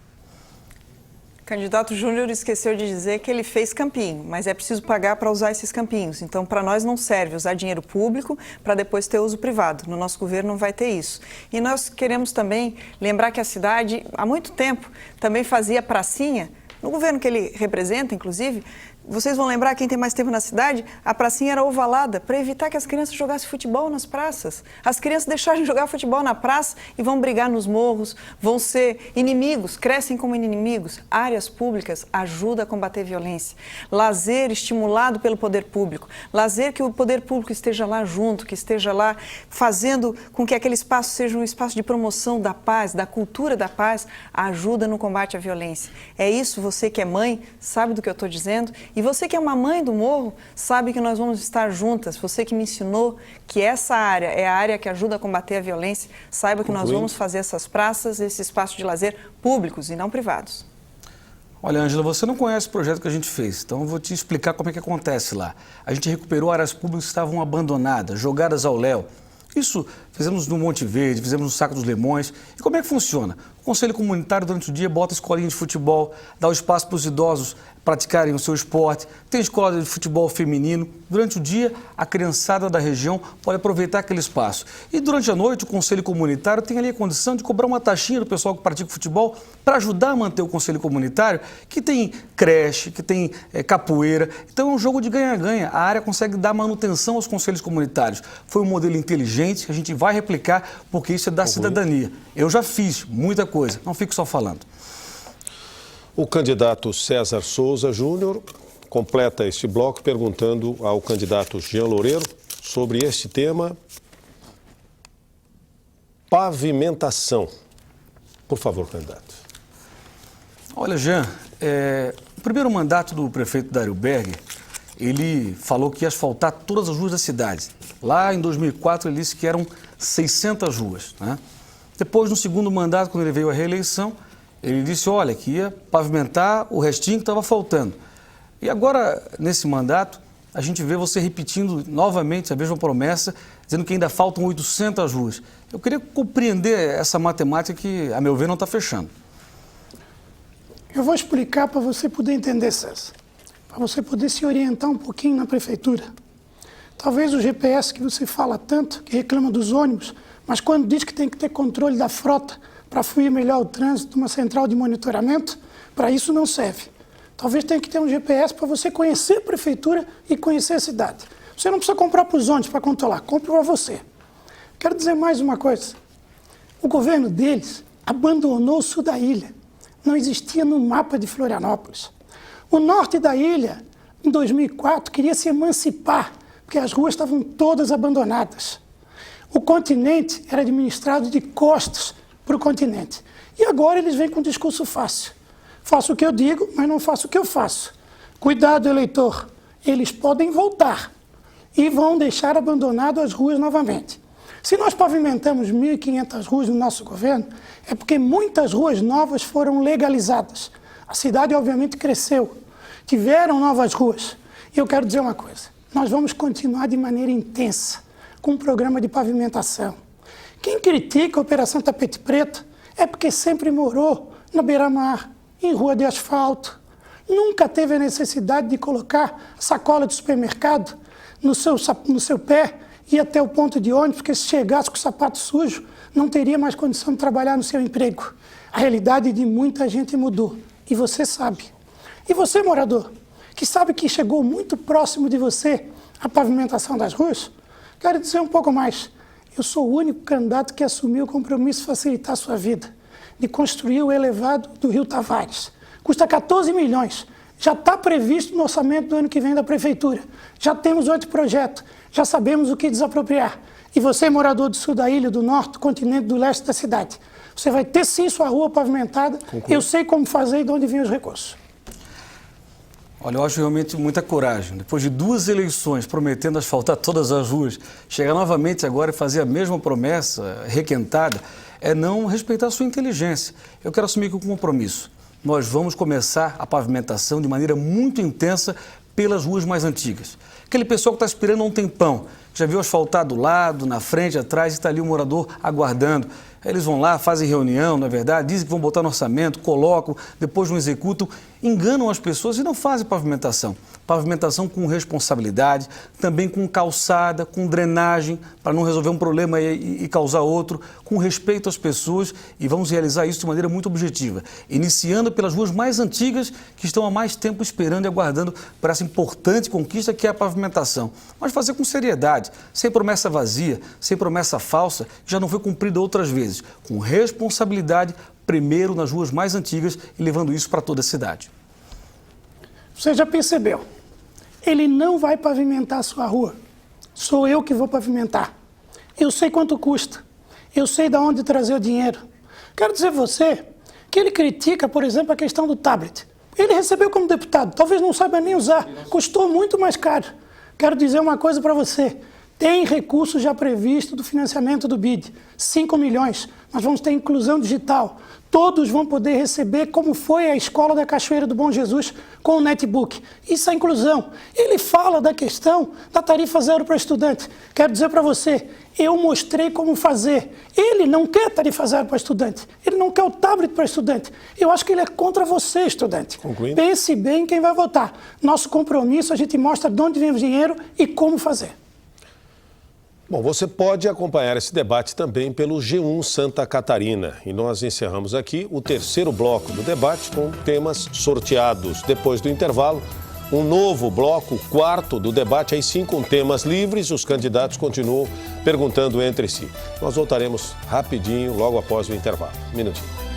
O candidato Júnior esqueceu de dizer que ele fez campinho, mas é preciso pagar para usar esses campinhos. Então, para nós não serve usar dinheiro público para depois ter uso privado. No nosso governo não vai ter isso. E nós queremos também lembrar que a cidade, há muito tempo, também fazia pracinha. No governo que ele representa, inclusive, vocês vão lembrar, quem tem mais tempo na cidade, a pracinha era ovalada para evitar que as crianças jogassem futebol nas praças. As crianças deixaram de jogar futebol na praça e vão brigar nos morros, vão ser inimigos, crescem como inimigos. Áreas públicas ajudam a combater violência. Lazer estimulado pelo poder público. Lazer que o poder público esteja lá junto, que esteja lá fazendo com que aquele espaço seja um espaço de promoção da paz, da cultura da paz, ajuda no combate à violência. É isso, você que é mãe, sabe do que eu estou dizendo? E você que é uma mãe do morro, sabe que nós vamos estar juntas. Você que me ensinou que essa área é a área que ajuda a combater a violência, saiba que nós vamos fazer essas praças, esse espaço de lazer públicos e não privados. Olha, Ângela, você não conhece o projeto que a gente fez, então eu vou te explicar como é que acontece lá. A gente recuperou áreas públicas que estavam abandonadas, jogadas ao léu. Isso fizemos no Monte Verde, fizemos no Saco dos Lemões. E como é que funciona? O Conselho Comunitário, durante o dia, bota escolinha de futebol, dá o espaço para os idosos praticarem o seu esporte, tem escola de futebol feminino. Durante o dia, a criançada da região pode aproveitar aquele espaço. E durante a noite, o Conselho Comunitário tem ali a condição de cobrar uma taxinha do pessoal que pratica futebol para ajudar a manter o Conselho Comunitário, que tem creche, que tem capoeira. Então é um jogo de ganha-ganha. A área consegue dar manutenção aos conselhos comunitários. Foi um modelo inteligente que a gente vai replicar, porque isso é da cidadania. Eu já fiz muita coisa, não fico só falando. O candidato César Souza Júnior completa este bloco perguntando ao candidato Jean Loureiro sobre este tema, pavimentação. Por favor, candidato. Olha, Jean, o primeiro mandato do prefeito Dário Berger, ele falou que ia asfaltar todas as ruas da cidade. Lá em 2004 ele disse que eram 600 ruas, né? Depois, no segundo mandato, quando ele veio à reeleição, ele disse, olha, que ia pavimentar o restinho que estava faltando. E agora, nesse mandato, a gente vê você repetindo novamente a mesma promessa, dizendo que ainda faltam 800 ruas. Eu queria compreender essa matemática que, a meu ver, não está fechando. Eu vou explicar para você poder entender, César. Para você poder se orientar um pouquinho na prefeitura. Talvez o GPS que você fala tanto, que reclama dos ônibus, mas quando diz que tem que ter controle da frota para fluir melhor o trânsito, uma central de monitoramento, para isso não serve. Talvez tenha que ter um GPS para você conhecer a prefeitura e conhecer a cidade. Você não precisa comprar para os ônibus para controlar, compre para você. Quero dizer mais uma coisa. O governo deles abandonou o sul da ilha. Não existia no mapa de Florianópolis. O norte da ilha, em 2004, queria se emancipar, porque as ruas estavam todas abandonadas. O continente era administrado de costas para o continente. E agora eles vêm com um discurso fácil. Faço o que eu digo, mas não faço o que eu faço. Cuidado, eleitor. Eles podem voltar e vão deixar abandonado as ruas novamente. Se nós pavimentamos 1.500 ruas no nosso governo, é porque muitas ruas novas foram legalizadas. A cidade, obviamente, cresceu. Tiveram novas ruas. E eu quero dizer uma coisa. Nós vamos continuar de maneira intensa com um programa de pavimentação. Quem critica a Operação Tapete Preto é porque sempre morou na beira-mar, em rua de asfalto. Nunca teve a necessidade de colocar sacola de supermercado no seu pé e ir até o ponto de ônibus, porque se chegasse com o sapato sujo, não teria mais condição de trabalhar no seu emprego. A realidade de muita gente mudou. E você sabe. E você, morador, que sabe que chegou muito próximo de você a pavimentação das ruas, quero dizer um pouco mais. Eu sou o único candidato que assumiu o compromisso de facilitar a sua vida, de construir o elevado do Rio Tavares. Custa 14 milhões. Já está previsto no orçamento do ano que vem da Prefeitura. Já temos 8 projetos. Já sabemos o que desapropriar. E você, morador do sul da ilha, do norte, do continente, do leste da cidade, você vai ter sim sua rua pavimentada. Conclui. Eu sei como fazer e de onde vêm os recursos. Olha, eu acho realmente muita coragem. Depois de 2 eleições prometendo asfaltar todas as ruas, chegar novamente agora e fazer a mesma promessa requentada é não respeitar a sua inteligência. Eu quero assumir aqui um compromisso. Nós vamos começar a pavimentação de maneira muito intensa pelas ruas mais antigas. Aquele pessoal que está esperando há um tempão, já viu asfaltar do lado, na frente, atrás, e está ali o morador aguardando. Eles vão lá, fazem reunião, na verdade, dizem que vão botar no orçamento, colocam, depois não executam, enganam as pessoas e não fazem pavimentação. Pavimentação com responsabilidade, também com calçada, com drenagem, para não resolver um problema e causar outro, com respeito às pessoas, e vamos realizar isso de maneira muito objetiva, iniciando pelas ruas mais antigas que estão há mais tempo esperando e aguardando por essa importante conquista que é a pavimentação. Mas fazer com seriedade, sem promessa vazia, sem promessa falsa, que já não foi cumprida outras vezes, com responsabilidade, primeiro nas ruas mais antigas e levando isso para toda a cidade. Você já percebeu? Ele não vai pavimentar a sua rua. Sou eu que vou pavimentar. Eu sei quanto custa. Eu sei de onde trazer o dinheiro. Quero dizer a você que ele critica, por exemplo, a questão do tablet. Ele recebeu como deputado, talvez não saiba nem usar. Custou muito mais caro. Quero dizer uma coisa para você. Tem recurso já previsto do financiamento do BID, 5 milhões. Nós vamos ter inclusão digital. Todos vão poder receber como foi a escola da Cachoeira do Bom Jesus com o netbook. Isso é inclusão. Ele fala da questão da tarifa zero para estudante. Quero dizer para você, eu mostrei como fazer. Ele não quer tarifa zero para estudante. Ele não quer o tablet para estudante. Eu acho que ele é contra você, estudante. Concluindo. Pense bem quem vai votar. Nosso compromisso, a gente mostra de onde vem o dinheiro e como fazer. Bom, você pode acompanhar esse debate também pelo G1 Santa Catarina. E nós encerramos aqui o 3º bloco do debate com temas sorteados. Depois do intervalo, um novo bloco, o 4º do debate, aí sim com temas livres. Os candidatos continuam perguntando entre si. Nós voltaremos rapidinho, logo após o intervalo. Um minutinho.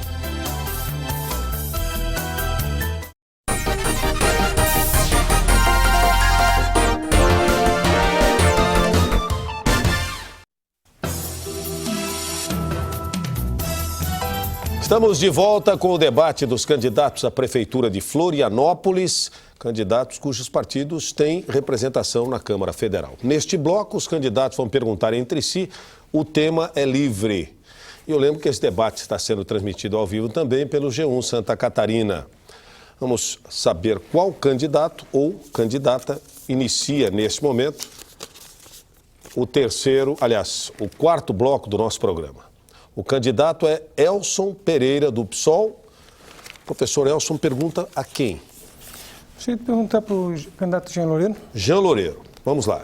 Estamos de volta com o debate dos candidatos à Prefeitura de Florianópolis, candidatos cujos partidos têm representação na Câmara Federal. Neste bloco, os candidatos vão perguntar entre si, o tema é livre. E eu lembro que esse debate está sendo transmitido ao vivo também pelo G1 Santa Catarina. Vamos saber qual candidato ou candidata inicia neste momento o 4º bloco do nosso programa. O candidato é Elson Pereira, do PSOL. Professor Elson pergunta a quem? Gostaria de perguntar para o candidato Jean Loureiro. Jean Loureiro, vamos lá.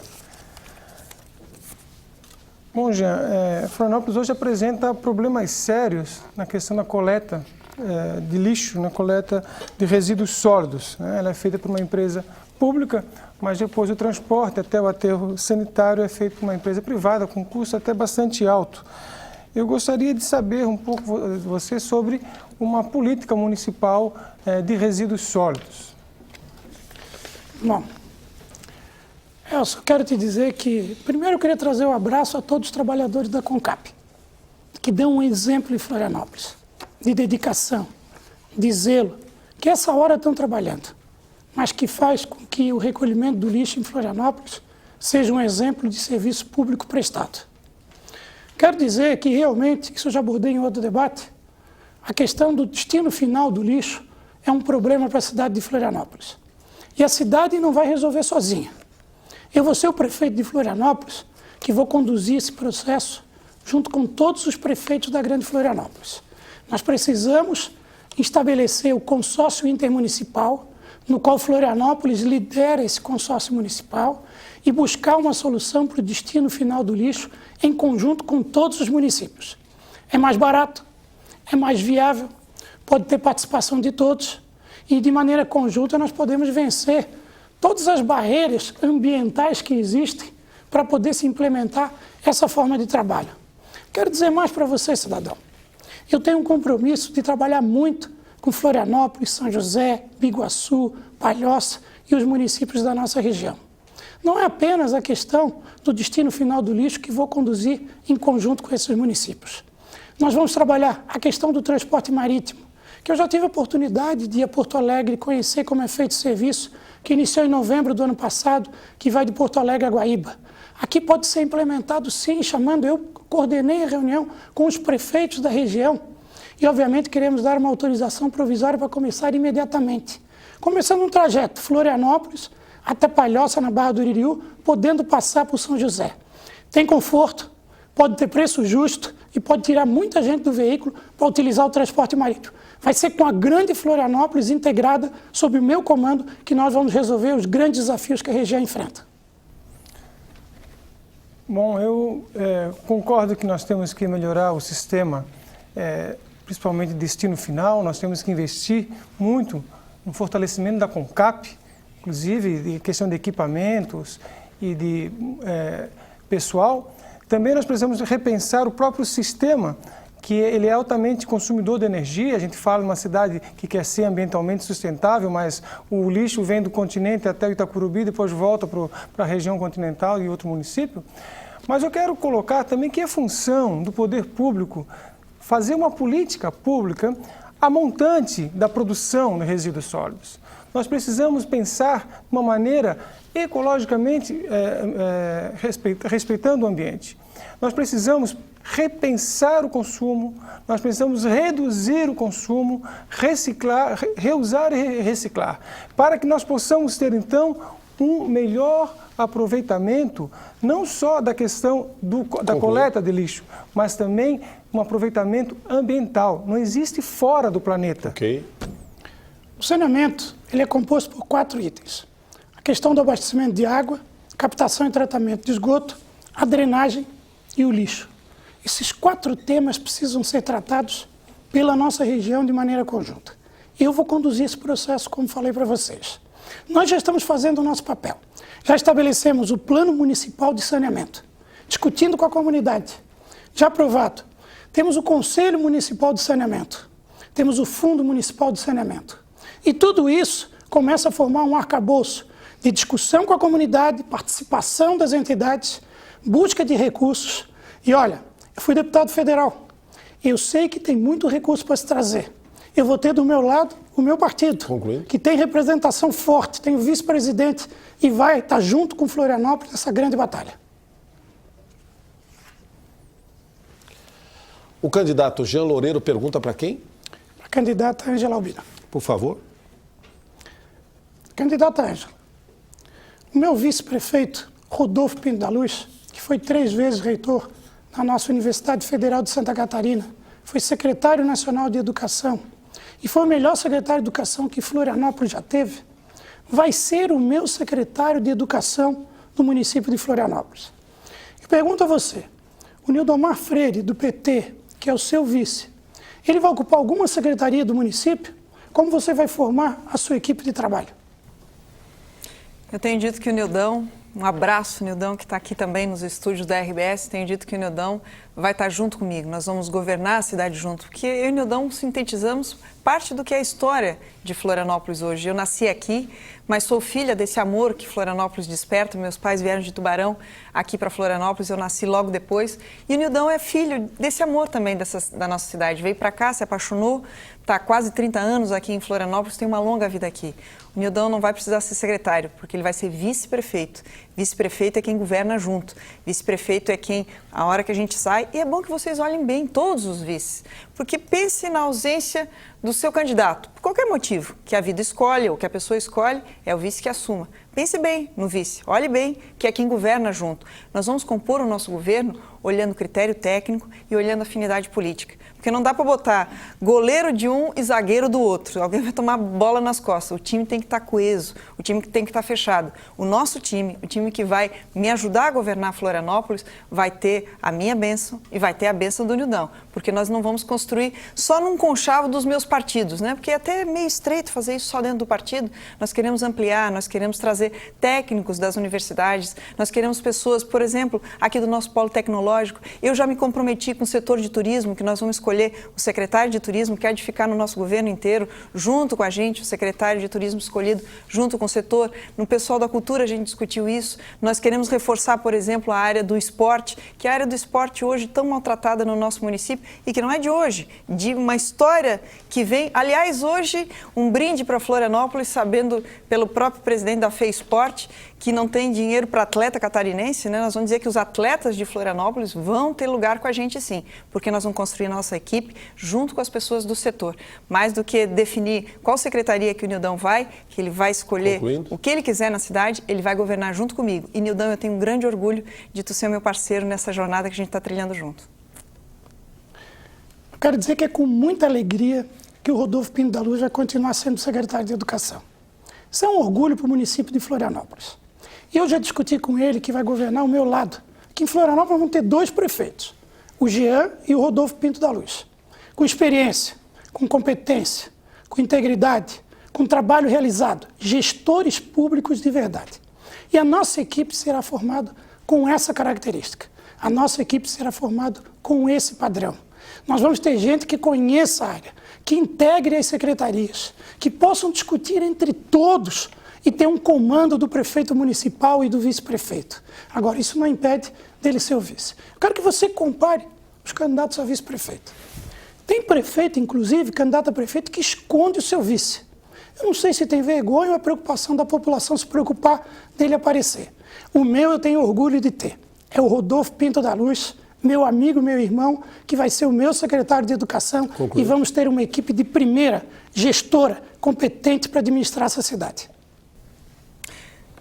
Bom, Jean, Florianópolis hoje apresenta problemas sérios na questão da coleta de lixo, na coleta de resíduos sólidos. Ela é feita por uma empresa pública, mas depois o transporte até o aterro sanitário é feito por uma empresa privada, com custo até bastante alto. Eu gostaria de saber um pouco de você sobre uma política municipal de resíduos sólidos. Bom, Elson, quero te dizer que, primeiro eu queria trazer um abraço a todos os trabalhadores da CONCAP, que dão um exemplo em Florianópolis, de dedicação, de zelo, que essa hora estão trabalhando, mas que faz com que o recolhimento do lixo em Florianópolis seja um exemplo de serviço público prestado. Quero dizer que realmente, isso eu já abordei em outro debate, a questão do destino final do lixo é um problema para a cidade de Florianópolis. E a cidade não vai resolver sozinha. Eu vou ser o prefeito de Florianópolis que vou conduzir esse processo junto com todos os prefeitos da Grande Florianópolis. Nós precisamos estabelecer o consórcio intermunicipal, no qual Florianópolis lidera esse consórcio municipal, e buscar uma solução para o destino final do lixo em conjunto com todos os municípios. É mais barato, é mais viável, pode ter participação de todos e de maneira conjunta nós podemos vencer todas as barreiras ambientais que existem para poder se implementar essa forma de trabalho. Quero dizer mais para você, cidadão. Eu tenho um compromisso de trabalhar muito com Florianópolis, São José, Biguaçu, Palhoça e os municípios da nossa região. Não é apenas a questão do destino final do lixo que vou conduzir em conjunto com esses municípios. Nós vamos trabalhar a questão do transporte marítimo, que eu já tive a oportunidade de ir a Porto Alegre e conhecer como é feito o serviço, que iniciou em novembro do ano passado, que vai de Porto Alegre a Guaíba. Aqui pode ser implementado sim, eu coordenei a reunião com os prefeitos da região e, obviamente, queremos dar uma autorização provisória para começar imediatamente. Começando um trajeto Florianópolis até Palhoça, na Barra do Iririú, podendo passar por São José. Tem conforto, pode ter preço justo e pode tirar muita gente do veículo para utilizar o transporte marítimo. Vai ser com a grande Florianópolis integrada sob o meu comando que nós vamos resolver os grandes desafios que a região enfrenta. Bom, eu concordo que nós temos que melhorar o sistema, principalmente destino final. Nós temos que investir muito no fortalecimento da CONCAP, inclusive de questão de equipamentos e de pessoal. Também nós precisamos repensar o próprio sistema, que ele é altamente consumidor de energia. A gente fala em uma cidade que quer ser ambientalmente sustentável, mas o lixo vem do continente até o Itacurubi, depois volta para a região continental e outro município. Mas eu quero colocar também que é função do poder público fazer uma política pública a montante da produção de resíduos sólidos. Nós precisamos pensar de uma maneira ecologicamente respeitando o ambiente. Nós precisamos repensar o consumo, nós precisamos reduzir o consumo, reciclar, reusar e reciclar, para que nós possamos ter, então, um melhor aproveitamento, não só da questão da coleta de lixo, mas também um aproveitamento ambiental. Não existe fora do planeta. Ok. O saneamento ele é composto por 4 itens. A questão do abastecimento de água, captação e tratamento de esgoto, a drenagem e o lixo. Esses 4 temas precisam ser tratados pela nossa região de maneira conjunta. Eu vou conduzir esse processo, como falei para vocês. Nós já estamos fazendo o nosso papel. Já estabelecemos o Plano Municipal de Saneamento, discutindo com a comunidade. Já aprovado. Temos o Conselho Municipal de Saneamento. Temos o Fundo Municipal de Saneamento. E tudo isso começa a formar um arcabouço de discussão com a comunidade, participação das entidades, busca de recursos. E olha, eu fui deputado federal. Eu sei que tem muito recurso para se trazer. Eu vou ter do meu lado o meu partido, que tem representação forte, tem o vice-presidente e vai estar junto com Florianópolis nessa grande batalha. O candidato Jean Loureiro pergunta para quem? Para a candidata Ângela Albina. Por favor. Candidata Ângela, o meu vice-prefeito Rodolfo Pinto da Luz, que foi 3 vezes reitor na nossa Universidade Federal de Santa Catarina, foi secretário nacional de Educação e foi o melhor secretário de Educação que Florianópolis já teve, vai ser o meu secretário de Educação do município de Florianópolis. Eu pergunto a você, o Nildomar Freire, do PT, que é o seu vice, ele vai ocupar alguma secretaria do município? Como você vai formar a sua equipe de trabalho? Eu tenho dito que o Nildão, um abraço, Nildão, que está aqui também nos estúdios da RBS, tenho dito que o Nildão vai estar junto comigo, nós vamos governar a cidade junto, porque eu e o Nildão sintetizamos parte do que é a história de Florianópolis hoje. Eu nasci aqui, mas sou filha desse amor que Florianópolis desperta. Meus pais vieram de Tubarão aqui para Florianópolis, eu nasci logo depois. E o Nildão é filho desse amor também da nossa cidade. Veio para cá, se apaixonou, está há quase 30 anos aqui em Florianópolis, tem uma longa vida aqui. O Nildão não vai precisar ser secretário, porque ele vai ser vice-prefeito. Vice-prefeito é quem governa junto. Vice-prefeito é quem, a hora que a gente sai, e é bom que vocês olhem bem todos os vices, porque pense na ausência do seu candidato, por qualquer motivo, que a vida escolhe ou que a pessoa escolhe, é o vice que assuma. Pense bem no vice, olhe bem que é quem governa junto. Nós vamos compor o nosso governo olhando critério técnico e olhando afinidade política, Porque não dá para botar goleiro de um e zagueiro do outro. Alguém vai tomar bola nas costas. O time tem que estar coeso, o time tem que estar fechado. O nosso time, o time que vai me ajudar a governar Florianópolis, vai ter a minha bênção e vai ter a bênção do Nildão. Porque nós não vamos construir só num conchavo dos meus partidos, né? Porque é até meio estreito fazer isso só dentro do partido. Nós queremos ampliar, nós queremos trazer técnicos das universidades, nós queremos pessoas, por exemplo, aqui do nosso polo tecnológico. Eu já me comprometi com o setor de turismo, que nós vamos escolher o secretário de turismo, que há de ficar no nosso governo inteiro, junto com a gente, o secretário de turismo escolhido junto com o setor. No pessoal da cultura a gente discutiu isso. Nós queremos reforçar, por exemplo, a área do esporte, que é a área do esporte hoje tão maltratada no nosso município e que não é de hoje, de uma história que vem. Aliás, hoje, um brinde para Florianópolis, sabendo pelo próprio presidente da FEISPORT, que não tem dinheiro para atleta catarinense, né? Nós vamos dizer que os atletas de Florianópolis vão ter lugar com a gente sim, porque nós vamos construir nossa equipe junto com as pessoas do setor. Mais do que definir qual secretaria que o Nildão vai, que ele vai escolher o que ele quiser na cidade, ele vai governar junto comigo. E Nildão, eu tenho um grande orgulho de tu ser meu parceiro nessa jornada que a gente está trilhando junto. Eu quero dizer que é com muita alegria que o Rodolfo Pinto da Luz vai continuar sendo secretário de Educação. Isso é um orgulho para o município de Florianópolis. E eu já discuti com ele que vai governar ao meu lado. Aqui em Florianópolis vão ter 2 prefeitos, o Jean e o Rodolfo Pinto da Luz. Com experiência, com competência, com integridade, com trabalho realizado, gestores públicos de verdade. E a nossa equipe será formada com essa característica. A nossa equipe será formada com esse padrão. Nós vamos ter gente que conheça a área, que integre as secretarias, que possam discutir entre todos e ter um comando do prefeito municipal e do vice-prefeito. Agora, isso não impede dele ser o vice. Eu quero que você compare os candidatos a vice-prefeito. Tem prefeito, inclusive, candidato a prefeito, que esconde o seu vice. Eu não sei se tem vergonha ou a preocupação da população se preocupar dele aparecer. O meu eu tenho orgulho de ter. É o Rodolfo Pinto da Luz, meu amigo, meu irmão, que vai ser o meu secretário de Educação. E vamos ter uma equipe de primeira, gestora, competente para administrar essa cidade.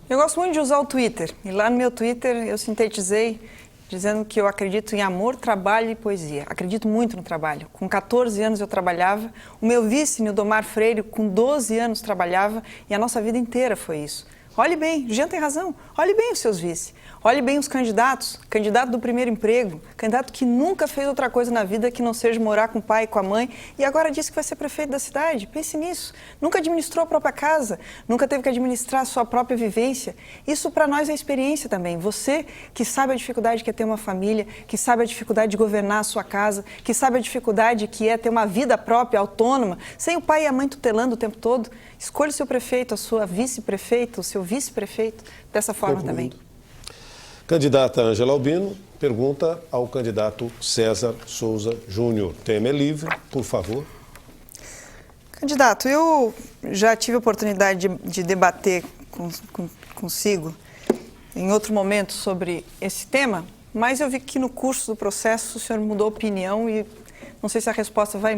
Eu gosto muito de usar o Twitter. E lá no meu Twitter eu sintetizei dizendo que eu acredito em amor, trabalho e poesia. Acredito muito no trabalho. Com 14 anos eu trabalhava. O meu vice, Nildomar Freire, com 12 anos trabalhava. E a nossa vida inteira foi isso. Olhe bem, Jean tem razão. Olhe bem os seus vice. Olhe bem os candidatos, candidato do primeiro emprego, candidato que nunca fez outra coisa na vida que não seja morar com o pai e com a mãe e agora disse que vai ser prefeito da cidade. Pense nisso. Nunca administrou a própria casa, nunca teve que administrar a sua própria vivência. Isso para nós é experiência também. Você que sabe a dificuldade que é ter uma família, que sabe a dificuldade de governar a sua casa, que sabe a dificuldade que é ter uma vida própria, autônoma, sem o pai e a mãe tutelando o tempo todo, escolha o seu prefeito, a sua vice-prefeita, o seu vice-prefeito, dessa forma também. Candidata Ângela Albino pergunta ao candidato César Souza Júnior. Tema é livre, por favor. Candidato, eu já tive a oportunidade de debater consigo em outro momento sobre esse tema, mas eu vi que no curso do processo o senhor mudou opinião e não sei se a resposta vai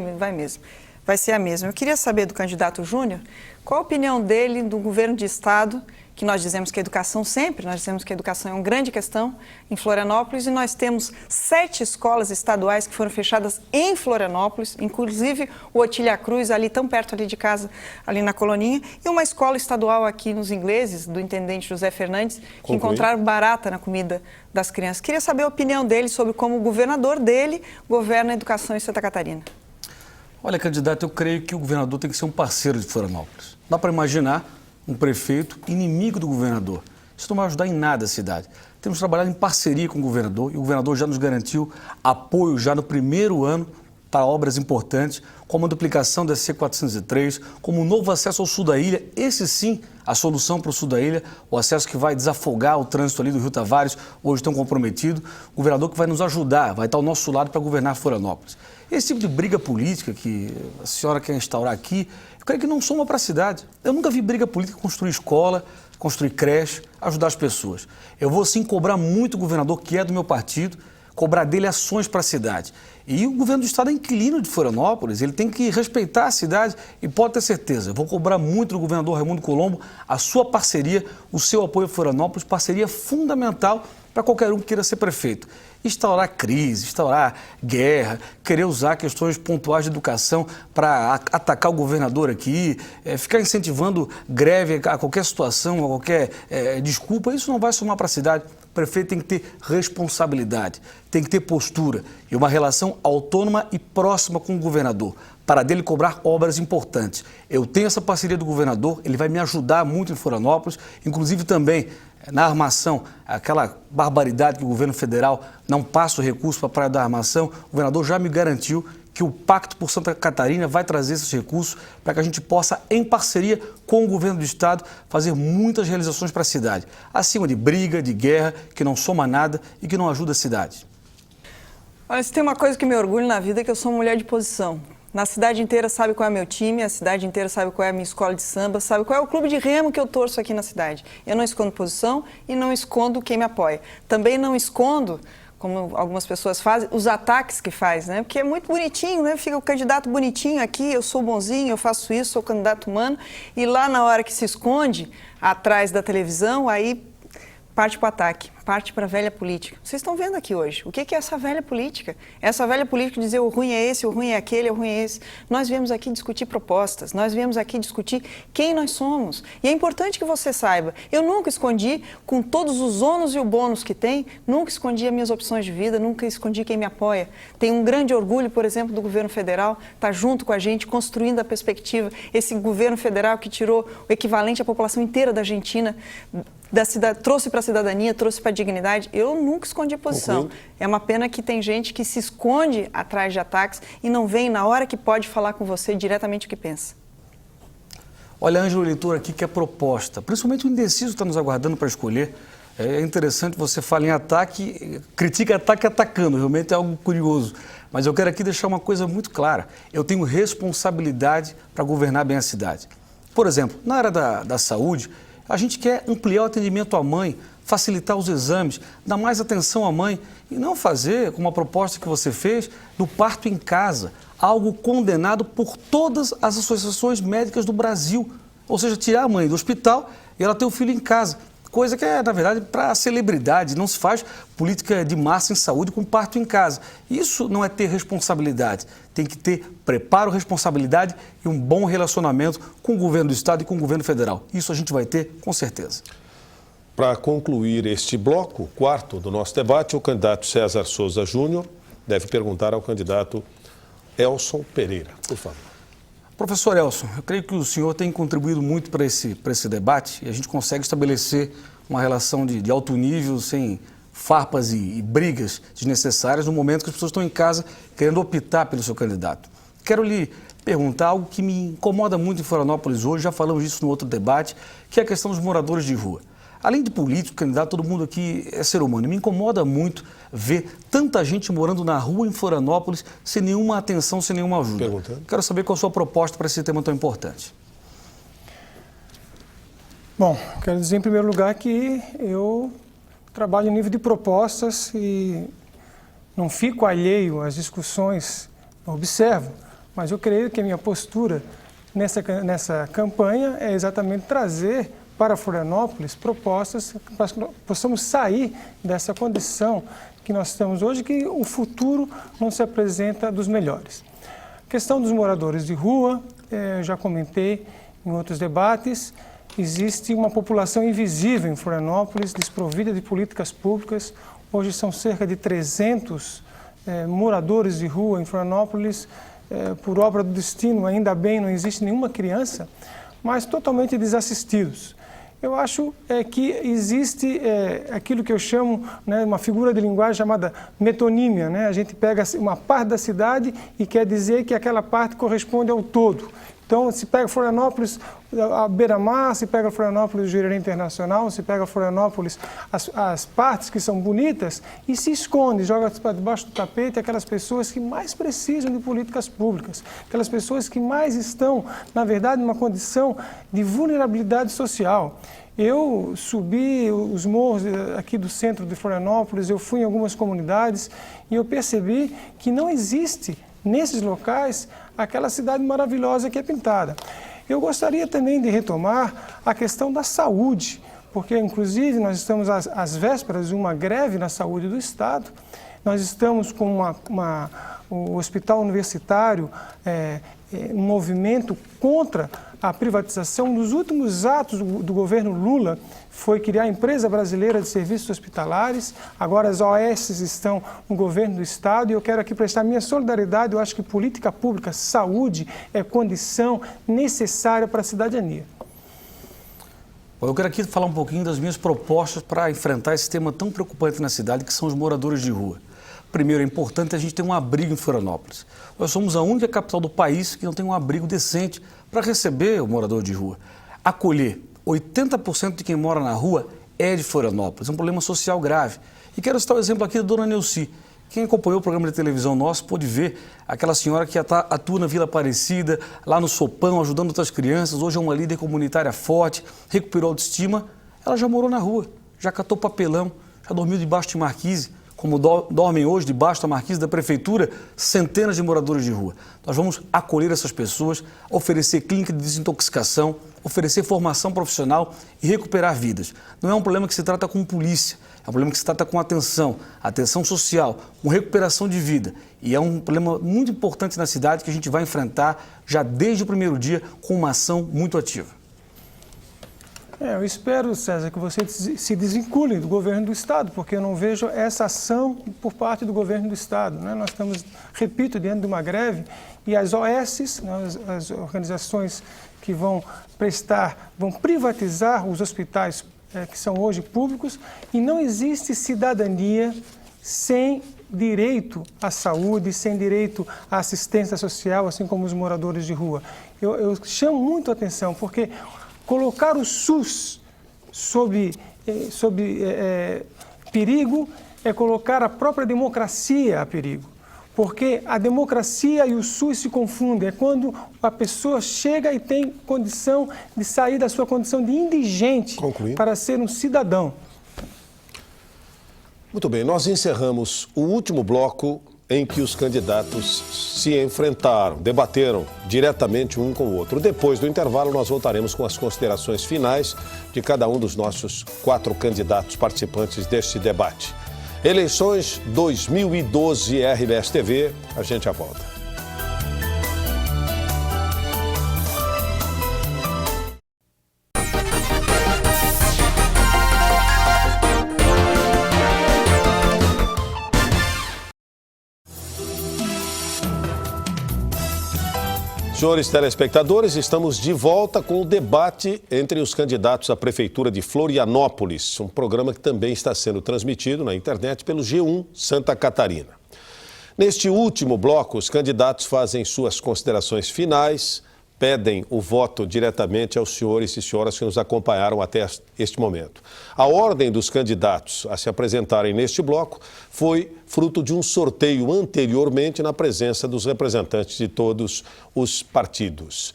ser a mesma. Eu queria saber do candidato Júnior qual a opinião dele do governo de estado, que nós dizemos que a educação nós dizemos que a educação é uma grande questão em Florianópolis e nós temos 7 escolas estaduais que foram fechadas em Florianópolis, inclusive o Otília Cruz, ali tão perto ali de casa, ali na Coloninha, e uma escola estadual aqui nos Ingleses, do intendente José Fernandes, que encontraram barata na comida das crianças. Queria saber a opinião dele sobre como o governador dele governa a educação em Santa Catarina. Olha, candidato, eu creio que o governador tem que ser um parceiro de Florianópolis. Dá para imaginar um prefeito inimigo do governador. Isso não vai ajudar em nada a cidade. Temos trabalhado em parceria com o governador e o governador já nos garantiu apoio já no primeiro ano para obras importantes, como a duplicação da C403, como o novo acesso ao sul da ilha. Esse sim, a solução para o sul da ilha, o acesso que vai desafogar o trânsito ali do Rio Tavares, hoje tão comprometido. O governador que vai nos ajudar, vai estar ao nosso lado para governar Florianópolis. Esse tipo de briga política que a senhora quer instaurar aqui, eu creio que não soma para a cidade. Eu nunca vi briga política construir escola, construir creche, ajudar as pessoas. Eu vou sim cobrar muito o governador, que é do meu partido, cobrar dele ações para a cidade. E o governo do estado é inquilino de Florianópolis, ele tem que respeitar a cidade e pode ter certeza, eu vou cobrar muito do governador Raimundo Colombo a sua parceria, o seu apoio a Florianópolis, parceria fundamental para qualquer um que queira ser prefeito. instaurar crise, instaurar guerra, querer usar questões pontuais de educação para atacar o governador aqui, ficar incentivando greve a qualquer situação, a qualquer desculpa, isso não vai somar para a cidade. O prefeito tem que ter responsabilidade, tem que ter postura e uma relação autônoma e próxima com o governador, para dele cobrar obras importantes. Eu tenho essa parceria do governador, ele vai me ajudar muito em Florianópolis, inclusive também na armação, aquela barbaridade que o governo federal não passa o recurso para a Praia da Armação, o governador já me garantiu que o Pacto por Santa Catarina vai trazer esses recursos para que a gente possa, em parceria com o governo do estado, fazer muitas realizações para a cidade, acima de briga, de guerra, que não soma nada e que não ajuda a cidade. Olha, se tem uma coisa que me orgulho na vida é que eu sou mulher de posição. Na cidade inteira sabe qual é o meu time, a cidade inteira sabe qual é a minha escola de samba, sabe qual é o clube de remo que eu torço aqui na cidade. Eu não escondo posição e não escondo quem me apoia. Também não escondo, como algumas pessoas fazem, os ataques que faz, né? Porque é muito bonitinho, né? Fica o candidato bonitinho aqui, eu sou bonzinho, eu faço isso, sou candidato humano. E lá na hora que se esconde atrás da televisão, aí parte para o ataque, parte para a velha política. Vocês estão vendo aqui hoje, o que é essa velha política? Essa velha política dizer o ruim é esse, o ruim é aquele, o ruim é esse. Nós viemos aqui discutir propostas, nós viemos aqui discutir quem nós somos. E é importante que você saiba, eu nunca escondi, com todos os ônus e o bônus que tem, nunca escondi as minhas opções de vida, nunca escondi quem me apoia. Tenho um grande orgulho, por exemplo, do governo federal, estar junto com a gente, construindo a perspectiva. Esse governo federal que tirou o equivalente à população inteira da Argentina, trouxe para a cidadania, trouxe para a dignidade. Eu nunca escondi posição. Concluindo. É uma pena que tem gente que se esconde atrás de ataques e não vem na hora que pode falar com você diretamente o que pensa. Olha, Ângelo, eleitor aqui que é proposta, principalmente o indeciso está nos aguardando para escolher. É interessante, você fala em ataque, critica ataque atacando, realmente é algo curioso. Mas eu quero aqui deixar uma coisa muito clara. Eu tenho responsabilidade para governar bem a cidade. Por exemplo, na área da saúde, a gente quer ampliar o atendimento à mãe, facilitar os exames, dar mais atenção à mãe e não fazer, como a proposta que você fez, do parto em casa, algo condenado por todas as associações médicas do Brasil. Ou seja, tirar a mãe do hospital e ela ter o filho em casa. Coisa que é, na verdade, para a celebridade. Não se faz política de massa em saúde com parto em casa. Isso não é ter responsabilidade. Tem que ter preparo, responsabilidade e um bom relacionamento com o governo do estado e com o governo federal. Isso a gente vai ter, com certeza. Para concluir este bloco, quarto do nosso debate, o candidato César Souza Júnior deve perguntar ao candidato Elson Pereira. Por favor. Professor Elson, eu creio que o senhor tem contribuído muito para esse debate e a gente consegue estabelecer uma relação de alto nível, sem farpas e brigas desnecessárias, no momento que as pessoas estão em casa querendo optar pelo seu candidato. Quero lhe perguntar algo que me incomoda muito em Florianópolis hoje, já falamos disso no outro debate, que é a questão dos moradores de rua. Além de político, candidato, todo mundo aqui é ser humano. Me incomoda muito ver tanta gente morando na rua em Florianópolis sem nenhuma atenção, sem nenhuma ajuda. Perguntando. Quero saber qual a sua proposta para esse tema tão importante. Bom, quero dizer em primeiro lugar que eu trabalho em nível de propostas e não fico alheio às discussões, observo, mas eu creio que a minha postura nessa campanha é exatamente trazer para Florianópolis propostas para que nós possamos sair dessa condição que nós estamos hoje, que o futuro não se apresenta dos melhores. A questão dos moradores de rua, já comentei em outros debates, existe uma população invisível em Florianópolis, desprovida de políticas públicas. Hoje são cerca de 300 moradores de rua em Florianópolis. Por obra do destino, ainda bem, não existe nenhuma criança, mas totalmente desassistidos. Eu acho que existe aquilo que eu chamo, né, uma figura de linguagem chamada metonímia, né? A gente pega uma parte da cidade e quer dizer que aquela parte corresponde ao todo. Então, se pega Florianópolis, a Beira-Mar, se pega Florianópolis, o Jurerê Internacional, se pega Florianópolis, as partes que são bonitas e se esconde, joga para debaixo do tapete aquelas pessoas que mais precisam de políticas públicas, aquelas pessoas que mais estão, na verdade, numa condição de vulnerabilidade social. Eu subi os morros aqui do centro de Florianópolis, eu fui em algumas comunidades e eu percebi que não existe nesses locais aquela cidade maravilhosa que é pintada. Eu gostaria também de retomar a questão da saúde, porque inclusive nós estamos às vésperas de uma greve na saúde do Estado, Nós estamos com o hospital universitário, um movimento contra a privatização. Um dos últimos atos do governo Lula foi criar a Empresa Brasileira de Serviços Hospitalares. Agora as OS estão no governo do Estado e eu quero aqui prestar minha solidariedade. Eu acho que política pública, saúde é condição necessária para a cidadania. Eu quero aqui falar um pouquinho das minhas propostas para enfrentar esse tema tão preocupante na cidade, que são os moradores de rua. Primeiro, é importante a gente ter um abrigo em Florianópolis. Nós somos a única capital do país que não tem um abrigo decente para receber o morador de rua. Acolher 80% de quem mora na rua é de Florianópolis, é um problema social grave. E quero citar o exemplo aqui da dona Neuci. Quem acompanhou o programa de televisão nosso pôde ver aquela senhora que atua na Vila Aparecida, lá no Sopão, ajudando outras crianças. Hoje é uma líder comunitária forte, recuperou a autoestima. Ela já morou na rua, já catou papelão, já dormiu debaixo de marquise, como dormem hoje debaixo da marquise da prefeitura centenas de moradores de rua. Nós vamos acolher essas pessoas, oferecer clínica de desintoxicação, oferecer formação profissional e recuperar vidas. Não é um problema que se trata com polícia, é um problema que se trata com atenção social, com recuperação de vida. E é um problema muito importante na cidade que a gente vai enfrentar já desde o primeiro dia com uma ação muito ativa. Eu espero, César, que você se desvincule do governo do Estado, porque eu não vejo essa ação por parte do governo do Estado, né? Nós estamos, repito, diante de uma greve e as OS, né, as organizações que vão privatizar os hospitais que são hoje públicos, e não existe cidadania sem direito à saúde, sem direito à assistência social, assim como os moradores de rua. Eu chamo muito a atenção, porque colocar o SUS sob perigo é colocar a própria democracia a perigo. Porque a democracia e o SUS se confundem. É quando a pessoa chega e tem condição de sair da sua condição de indigente para ser um cidadão. Muito bem, nós encerramos o último bloco em que os candidatos se enfrentaram, debateram diretamente um com o outro. Depois do intervalo, nós voltaremos com as considerações finais de cada um dos nossos 4 candidatos participantes deste debate. Eleições 2012 RBS TV, a gente já volta. Senhores telespectadores, estamos de volta com o debate entre os candidatos à Prefeitura de Florianópolis, um programa que também está sendo transmitido na internet pelo G1 Santa Catarina. Neste último bloco, os candidatos fazem suas considerações finais, pedem o voto diretamente aos senhores e senhoras que nos acompanharam até este momento. A ordem dos candidatos a se apresentarem neste bloco foi fruto de um sorteio anteriormente na presença dos representantes de todos os partidos.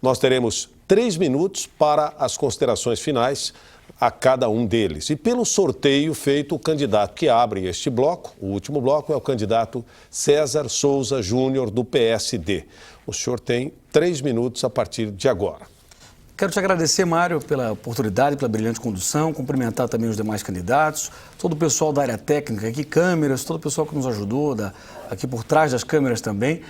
Nós teremos 3 minutos para as considerações finais a cada um deles. E pelo sorteio feito, o candidato que abre este bloco, o último bloco, é o candidato César Souza Júnior, do PSD. O senhor tem 3 minutos a partir de agora. Quero te agradecer, Mário, pela oportunidade, pela brilhante condução, cumprimentar também os demais candidatos, todo o pessoal da área técnica aqui, câmeras, todo o pessoal que nos ajudou, aqui por trás das câmeras também.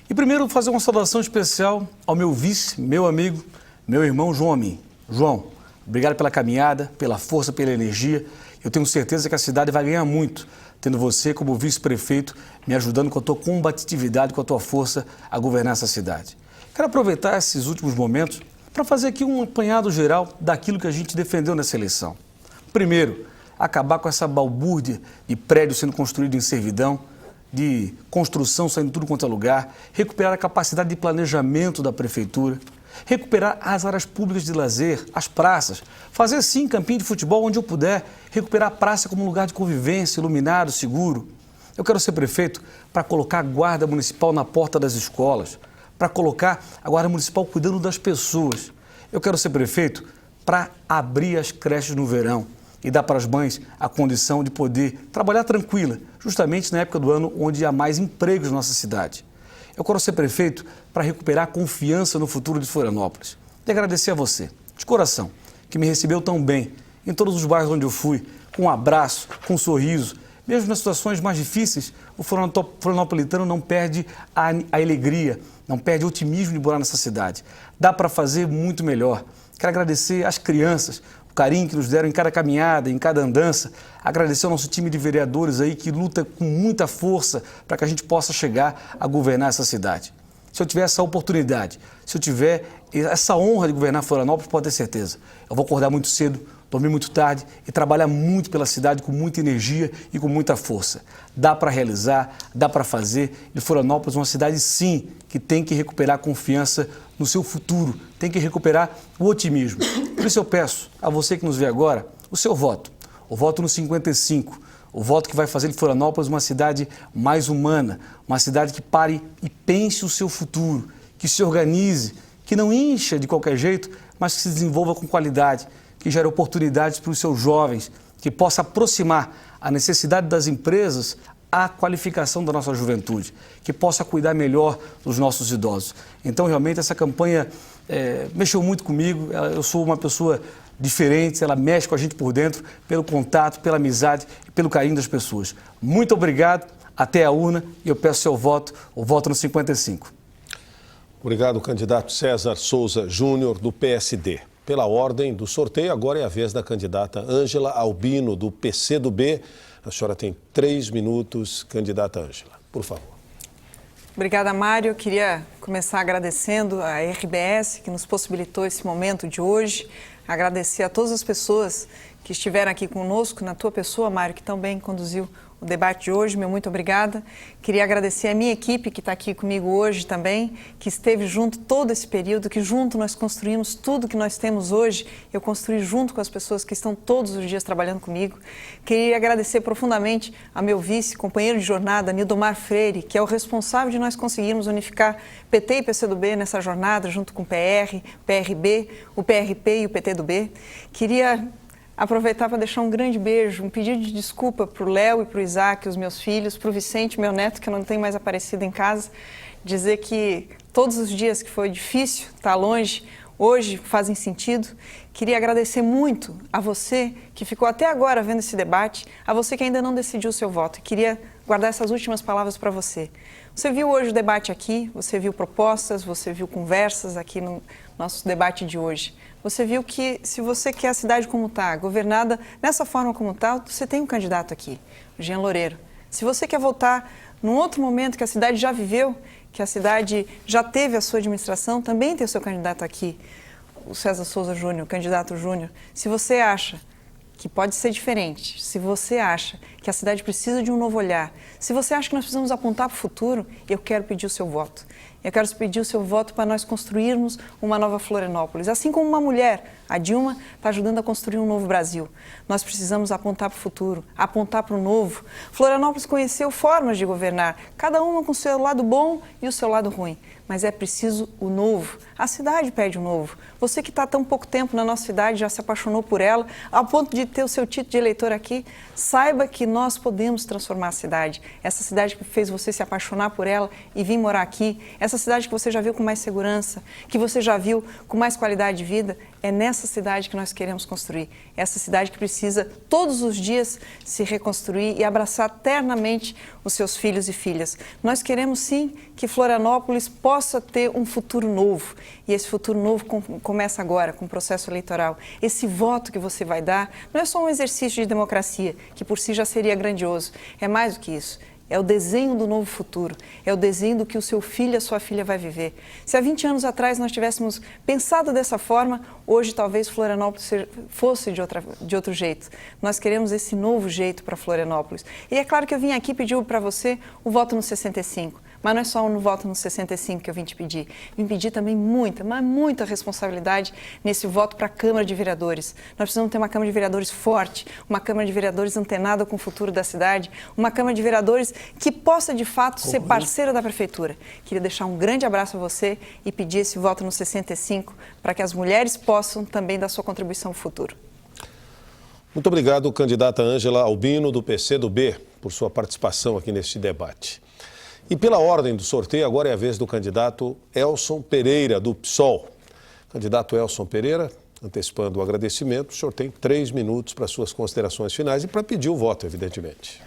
E primeiro fazer uma saudação especial ao meu vice, meu amigo, meu irmão João Amin. João, obrigado pela caminhada, pela força, pela energia. Eu tenho certeza que a cidade vai ganhar muito, tendo você como vice-prefeito me ajudando com a tua combatividade, com a tua força a governar essa cidade. Quero aproveitar esses últimos momentos para fazer aqui um apanhado geral daquilo que a gente defendeu nessa eleição. Primeiro, acabar com essa balbúrdia de prédios sendo construídos em servidão, de construção saindo tudo quanto é lugar, recuperar a capacidade de planejamento da prefeitura, recuperar as áreas públicas de lazer, as praças, fazer sim campinho de futebol onde eu puder, recuperar a praça como lugar de convivência, iluminado, seguro. Eu quero ser prefeito para colocar a guarda municipal na porta das escolas, para colocar a guarda municipal cuidando das pessoas. Eu quero ser prefeito para abrir as creches no verão e dar para as mães a condição de poder trabalhar tranquila, justamente na época do ano onde há mais empregos na nossa cidade. Eu quero ser prefeito para recuperar a confiança no futuro de Florianópolis. E agradecer a você, de coração, que me recebeu tão bem em todos os bairros onde eu fui, com um abraço, com um sorriso, Mesmo nas situações mais difíceis, o florianopolitano não perde a alegria, não perde o otimismo de morar nessa cidade. Dá para fazer muito melhor. Quero agradecer às crianças, o carinho que nos deram em cada caminhada, em cada andança. Agradecer ao nosso time de vereadores aí que luta com muita força para que a gente possa chegar a governar essa cidade. Se eu tiver essa oportunidade, se eu tiver essa honra de governar Florianópolis, pode ter certeza. Eu vou acordar muito cedo, dormir muito tarde e trabalhar muito pela cidade com muita energia e com muita força. Dá para realizar, dá para fazer. E Florianópolis é uma cidade, sim, que tem que recuperar a confiança no seu futuro, tem que recuperar o otimismo. Por isso eu peço a você que nos vê agora o seu voto, o voto no 55, o voto que vai fazer de Florianópolis uma cidade mais humana, uma cidade que pare e pense o seu futuro, que se organize, que não incha de qualquer jeito, mas que se desenvolva com qualidade, que gere oportunidades para os seus jovens, que possa aproximar a necessidade das empresas à qualificação da nossa juventude, que possa cuidar melhor dos nossos idosos. Então, realmente, essa campanha mexeu muito comigo. Eu sou uma pessoa diferente, ela mexe com a gente por dentro, pelo contato, pela amizade e pelo carinho das pessoas. Muito obrigado, até a urna, e eu peço seu voto, o voto no 55. Obrigado, candidato César Souza Júnior, do PSD. Pela ordem do sorteio, agora é a vez da candidata Ângela Albino, do PCdoB. A senhora tem 3 minutos, candidata Ângela, por favor. Obrigada, Mário. Eu queria começar agradecendo a RBS, que nos possibilitou esse momento de hoje. Agradecer a todas as pessoas que estiveram aqui conosco, na tua pessoa, Mário, que também conduziu o debate de hoje. Meu muito obrigada. Queria agradecer a minha equipe que está aqui comigo hoje também, que esteve junto todo esse período, que junto nós construímos tudo que nós temos hoje. Eu construí junto com as pessoas que estão todos os dias trabalhando comigo. Queria agradecer profundamente a meu vice, companheiro de jornada, Nildomar Freire, que é o responsável de nós conseguirmos unificar PT e PCdoB nessa jornada, junto com o PR, PRB, o PRP e o PTdoB. Queria aproveitar para deixar um grande beijo, um pedido de desculpa para o Léo e para o Isaac, os meus filhos, para o Vicente, meu neto, que não tem mais aparecido em casa, dizer que todos os dias que foi difícil estar longe, hoje fazem sentido. Queria agradecer muito a você que ficou até agora vendo esse debate, a você que ainda não decidiu o seu voto. Queria guardar essas últimas palavras para você. Você viu hoje o debate aqui, você viu propostas, você viu conversas aqui no nosso debate de hoje. Você viu que se você quer a cidade como está, governada nessa forma como está, você tem um candidato aqui, o Jean Loureiro. Se você quer voltar num outro momento que a cidade já viveu, que a cidade já teve a sua administração, também tem o seu candidato aqui, o César Souza Júnior, o candidato Júnior. Se você acha que pode ser diferente, se você acha que a cidade precisa de um novo olhar, se você acha que nós precisamos apontar para o futuro, eu quero pedir o seu voto. Eu quero pedir o seu voto para nós construirmos uma nova Florianópolis. Assim como uma mulher, a Dilma, está ajudando a construir um novo Brasil. Nós precisamos apontar para o futuro, apontar para o novo. Florianópolis conheceu formas de governar, cada uma com o seu lado bom e o seu lado ruim. Mas é preciso o novo. A cidade pede o novo. Você que está há tão pouco tempo na nossa cidade, já se apaixonou por ela, ao ponto de ter o seu título de eleitor aqui, saiba que nós podemos transformar a cidade. Essa cidade que fez você se apaixonar por ela e vir morar aqui, essa cidade que você já viu com mais segurança, que você já viu com mais qualidade de vida, é nessa cidade que nós queremos construir. Essa cidade que precisa todos os dias se reconstruir e abraçar eternamente os seus filhos e filhas. Nós queremos sim que Florianópolis possa ter um futuro novo. E esse futuro novo começa agora, com o processo eleitoral. Esse voto que você vai dar não é só um exercício de democracia, que por si já seria grandioso. É mais do que isso. É o desenho do novo futuro, é o desenho do que o seu filho e a sua filha vai viver. Se há 20 anos atrás nós tivéssemos pensado dessa forma, hoje talvez Florianópolis fosse de outro jeito. Nós queremos esse novo jeito para Florianópolis. E é claro que eu vim aqui pedir para você o voto no 65. Mas não é só no voto no 65 que eu vim te pedir. Vim pedir também muita responsabilidade nesse voto para a Câmara de Vereadores. Nós precisamos ter uma Câmara de Vereadores forte, uma Câmara de Vereadores antenada com o futuro da cidade, uma Câmara de Vereadores que possa, de fato, ser parceira da Prefeitura. Queria deixar um grande abraço a você e pedir esse voto no 65 para que as mulheres possam também dar sua contribuição no futuro. Muito obrigado, candidata Ângela Albino, do PCdoB, por sua participação aqui neste debate. E pela ordem do sorteio, agora é a vez do candidato Elson Pereira, do PSOL. Candidato Elson Pereira, antecipando o agradecimento, o senhor tem 3 minutos para suas considerações finais e para pedir o voto, evidentemente.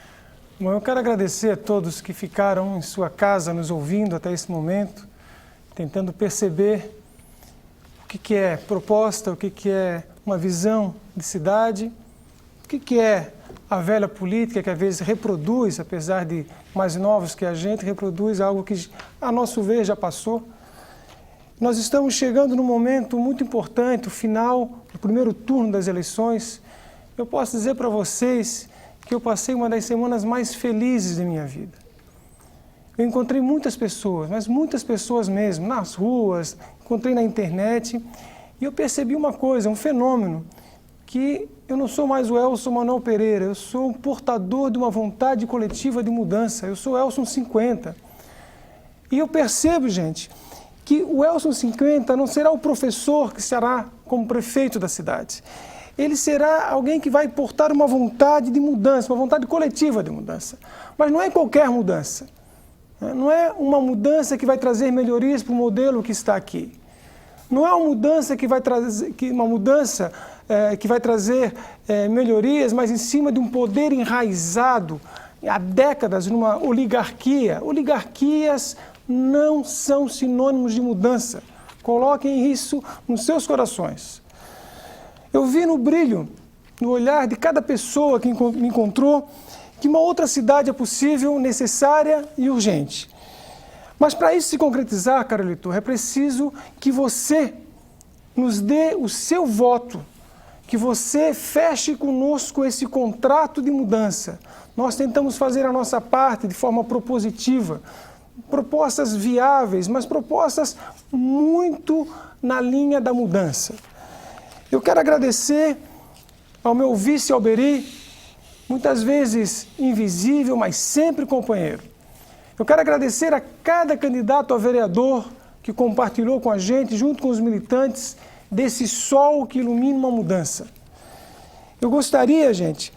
Bom, eu quero agradecer a todos que ficaram em sua casa nos ouvindo até esse momento, tentando perceber o que é proposta, o que é uma visão de cidade, o que é a velha política que às vezes reproduz, apesar de mais novos que a gente, reproduz algo que, a nosso ver, já passou. Nós estamos chegando num momento muito importante, o final do primeiro turno das eleições. Eu posso dizer para vocês que eu passei uma das semanas mais felizes da minha vida. Eu encontrei muitas pessoas, mas muitas pessoas mesmo, nas ruas, encontrei na internet, e eu percebi uma coisa, um fenômeno, que eu não sou mais o Elson Manuel Pereira, eu sou um portador de uma vontade coletiva de mudança, eu sou o Elson 50. E eu percebo, gente, que o Elson 50 não será o professor que estará como prefeito da cidade. Ele será alguém que vai portar uma vontade de mudança, uma vontade coletiva de mudança. Mas não é qualquer mudança. Não é uma mudança que vai trazer melhorias para o modelo que está aqui. Não é uma mudança que vai trazer, melhorias, mas em cima de um poder enraizado há décadas numa oligarquia. Oligarquias não são sinônimos de mudança. Coloquem isso nos seus corações. Eu vi no brilho, no olhar de cada pessoa que me encontrou, que uma outra cidade é possível, necessária e urgente. Mas para isso se concretizar, caro eleitor, é preciso que você nos dê o seu voto, que você feche conosco esse contrato de mudança. Nós tentamos fazer a nossa parte de forma propositiva, propostas viáveis, mas propostas muito na linha da mudança. Eu quero agradecer ao meu vice Alberi, muitas vezes invisível, mas sempre companheiro. Eu quero agradecer a cada candidato a vereador que compartilhou com a gente, junto com os militantes, desse sol que ilumina uma mudança. Eu gostaria, gente,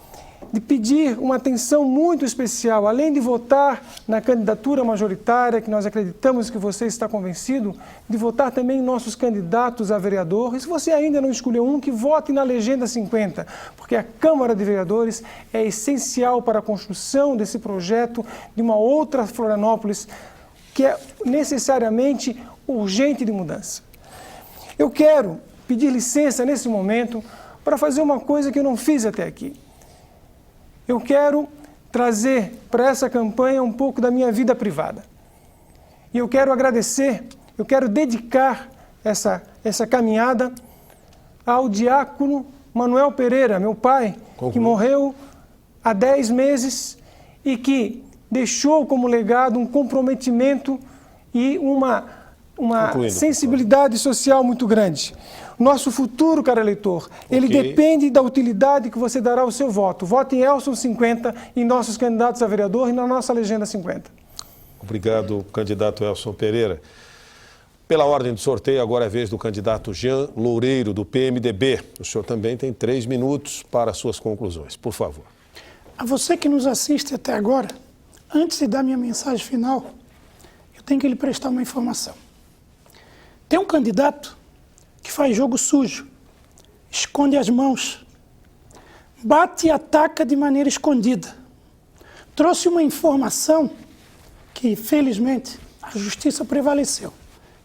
de pedir uma atenção muito especial, além de votar na candidatura majoritária, que nós acreditamos que você está convencido, de votar também em nossos candidatos a vereador. E se você ainda não escolheu um, que vote na Legenda 50, porque a Câmara de Vereadores é essencial para a construção desse projeto de uma outra Florianópolis, que é necessariamente urgente de mudança. Eu quero pedir licença nesse momento para fazer uma coisa que eu não fiz até aqui. Eu quero trazer para essa campanha um pouco da minha vida privada. E eu quero agradecer, eu quero dedicar essa caminhada ao diácono Manuel Pereira, meu pai, que morreu há 10 meses e que deixou como legado um comprometimento e uma sensibilidade social muito grande. Nosso futuro, caro eleitor, ele depende da utilidade que você dará ao seu voto. Vote em Elson 50, em nossos candidatos a vereador e na nossa Legenda 50. Obrigado, candidato Elson Pereira. Pela ordem do sorteio, agora é a vez do candidato Jean Loureiro, do PMDB. O senhor também tem 3 minutos para suas conclusões. Por favor. A você que nos assiste até agora, antes de dar minha mensagem final, eu tenho que lhe prestar uma informação. Tem um candidato que faz jogo sujo, esconde as mãos, bate e ataca de maneira escondida. Trouxe uma informação que, felizmente, a justiça prevaleceu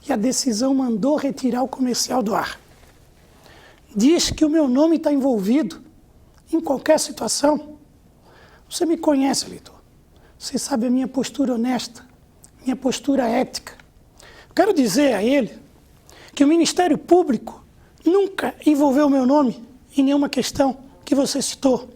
e a decisão mandou retirar o comercial do ar. Diz que o meu nome está envolvido em qualquer situação. Você me conhece, eleitor. Você sabe a minha postura honesta, minha postura ética. Quero dizer a ele que o Ministério Público nunca envolveu meu nome em nenhuma questão que você citou.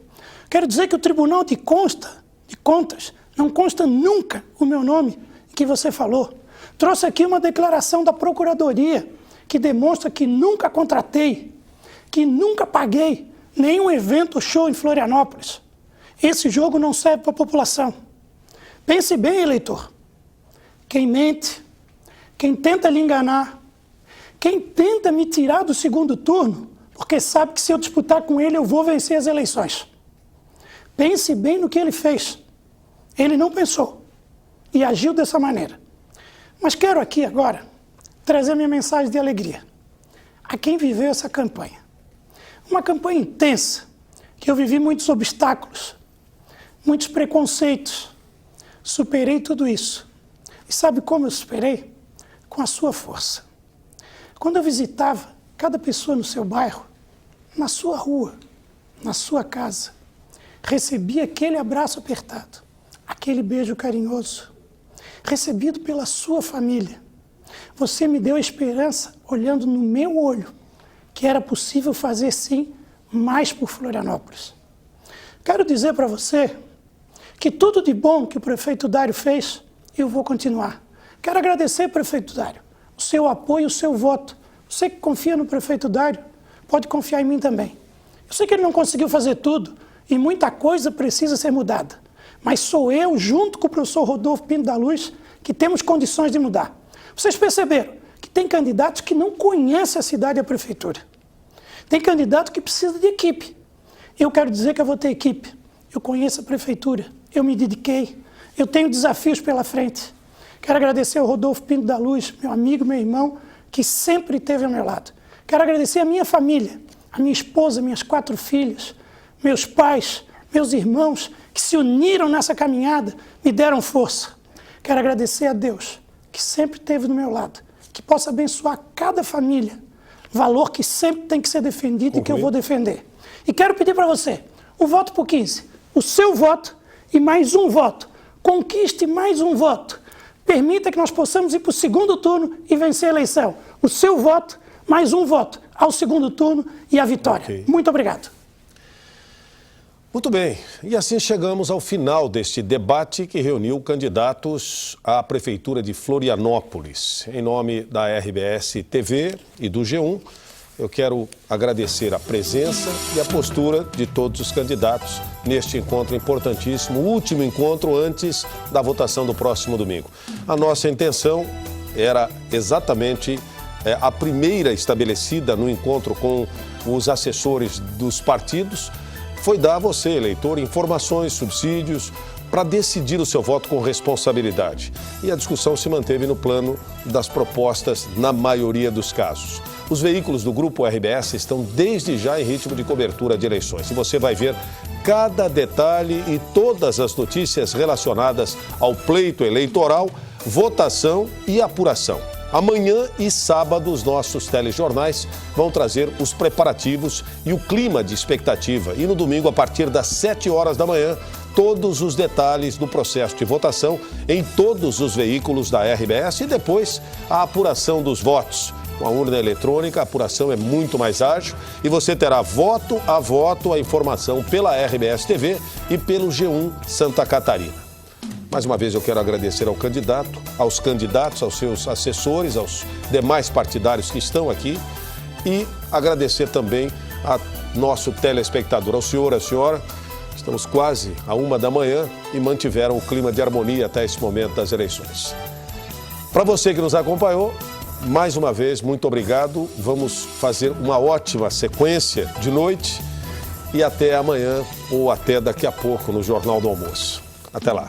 Quero dizer que o Tribunal de Contas não consta nunca o meu nome que você falou. Trouxe aqui uma declaração da Procuradoria que demonstra que nunca contratei, que nunca paguei nenhum evento ou show em Florianópolis. Esse jogo não serve para a população. Pense bem, eleitor. Quem mente, quem tenta lhe enganar, quem tenta me tirar do segundo turno, porque sabe que se eu disputar com ele eu vou vencer as eleições. Pense bem no que ele fez. Ele não pensou e agiu dessa maneira. Mas quero aqui agora trazer minha mensagem de alegria a quem viveu essa campanha. Uma campanha intensa, que eu vivi muitos obstáculos, muitos preconceitos. Superei tudo isso. E sabe como eu superei? Com a sua força. Quando eu visitava cada pessoa no seu bairro, na sua rua, na sua casa, recebia aquele abraço apertado, aquele beijo carinhoso, recebido pela sua família. Você me deu a esperança, olhando no meu olho, que era possível fazer, sim, mais por Florianópolis. Quero dizer para você que tudo de bom que o prefeito Dário fez, eu vou continuar. Quero agradecer, prefeito Dário, o seu apoio, o seu voto. Você que confia no prefeito Dário, pode confiar em mim também. Eu sei que ele não conseguiu fazer tudo e muita coisa precisa ser mudada. Mas sou eu, junto com o professor Rodolfo Pinto da Luz, que temos condições de mudar. Vocês perceberam que tem candidatos que não conhecem a cidade e a prefeitura. Tem candidato que precisa de equipe. Eu quero dizer que eu vou ter equipe. Eu conheço a prefeitura, eu me dediquei, eu tenho desafios pela frente. Quero agradecer ao Rodolfo Pinto da Luz, meu amigo, meu irmão, que sempre esteve ao meu lado. Quero agradecer a minha família, a minha esposa, minhas 4 filhas, meus pais, meus irmãos, que se uniram nessa caminhada, me deram força. Quero agradecer a Deus, que sempre esteve do meu lado, que possa abençoar cada família, valor que sempre tem que ser defendido e que eu vou defender. E quero pedir para você, o voto por 15, o seu voto e mais um voto. Conquiste mais um voto. Permita que nós possamos ir para o segundo turno e vencer a eleição. O seu voto, mais um voto ao segundo turno e a vitória. Okay. Muito obrigado. Muito bem, e assim chegamos ao final deste debate que reuniu candidatos à Prefeitura de Florianópolis. Em nome da RBS TV e do G1, eu quero agradecer a presença e a postura de todos os candidatos neste encontro importantíssimo, o último encontro antes da votação do próximo domingo. A nossa intenção era exatamente a primeira estabelecida no encontro com os assessores dos partidos, foi dar a você, eleitor, informações, subsídios, para decidir o seu voto com responsabilidade. E a discussão se manteve no plano das propostas na maioria dos casos. Os veículos do Grupo RBS estão desde já em ritmo de cobertura de eleições. E você vai ver cada detalhe e todas as notícias relacionadas ao pleito eleitoral, votação e apuração. Amanhã e sábado, os nossos telejornais vão trazer os preparativos e o clima de expectativa. E no domingo, a partir das 7 horas da manhã, todos os detalhes do processo de votação em todos os veículos da RBS e depois a apuração dos votos. Com a urna eletrônica, a apuração é muito mais ágil e você terá voto a informação pela RBS TV e pelo G1 Santa Catarina. Mais uma vez eu quero agradecer ao candidato, aos candidatos, aos seus assessores, aos demais partidários que estão aqui e agradecer também a nosso telespectador, ao senhor, à senhora. Estamos quase à 1 da manhã e mantiveram o clima de harmonia até esse momento das eleições. Para você que nos acompanhou, mais uma vez, muito obrigado. Vamos fazer uma ótima sequência de noite e até amanhã ou até daqui a pouco no Jornal do Almoço. Até lá.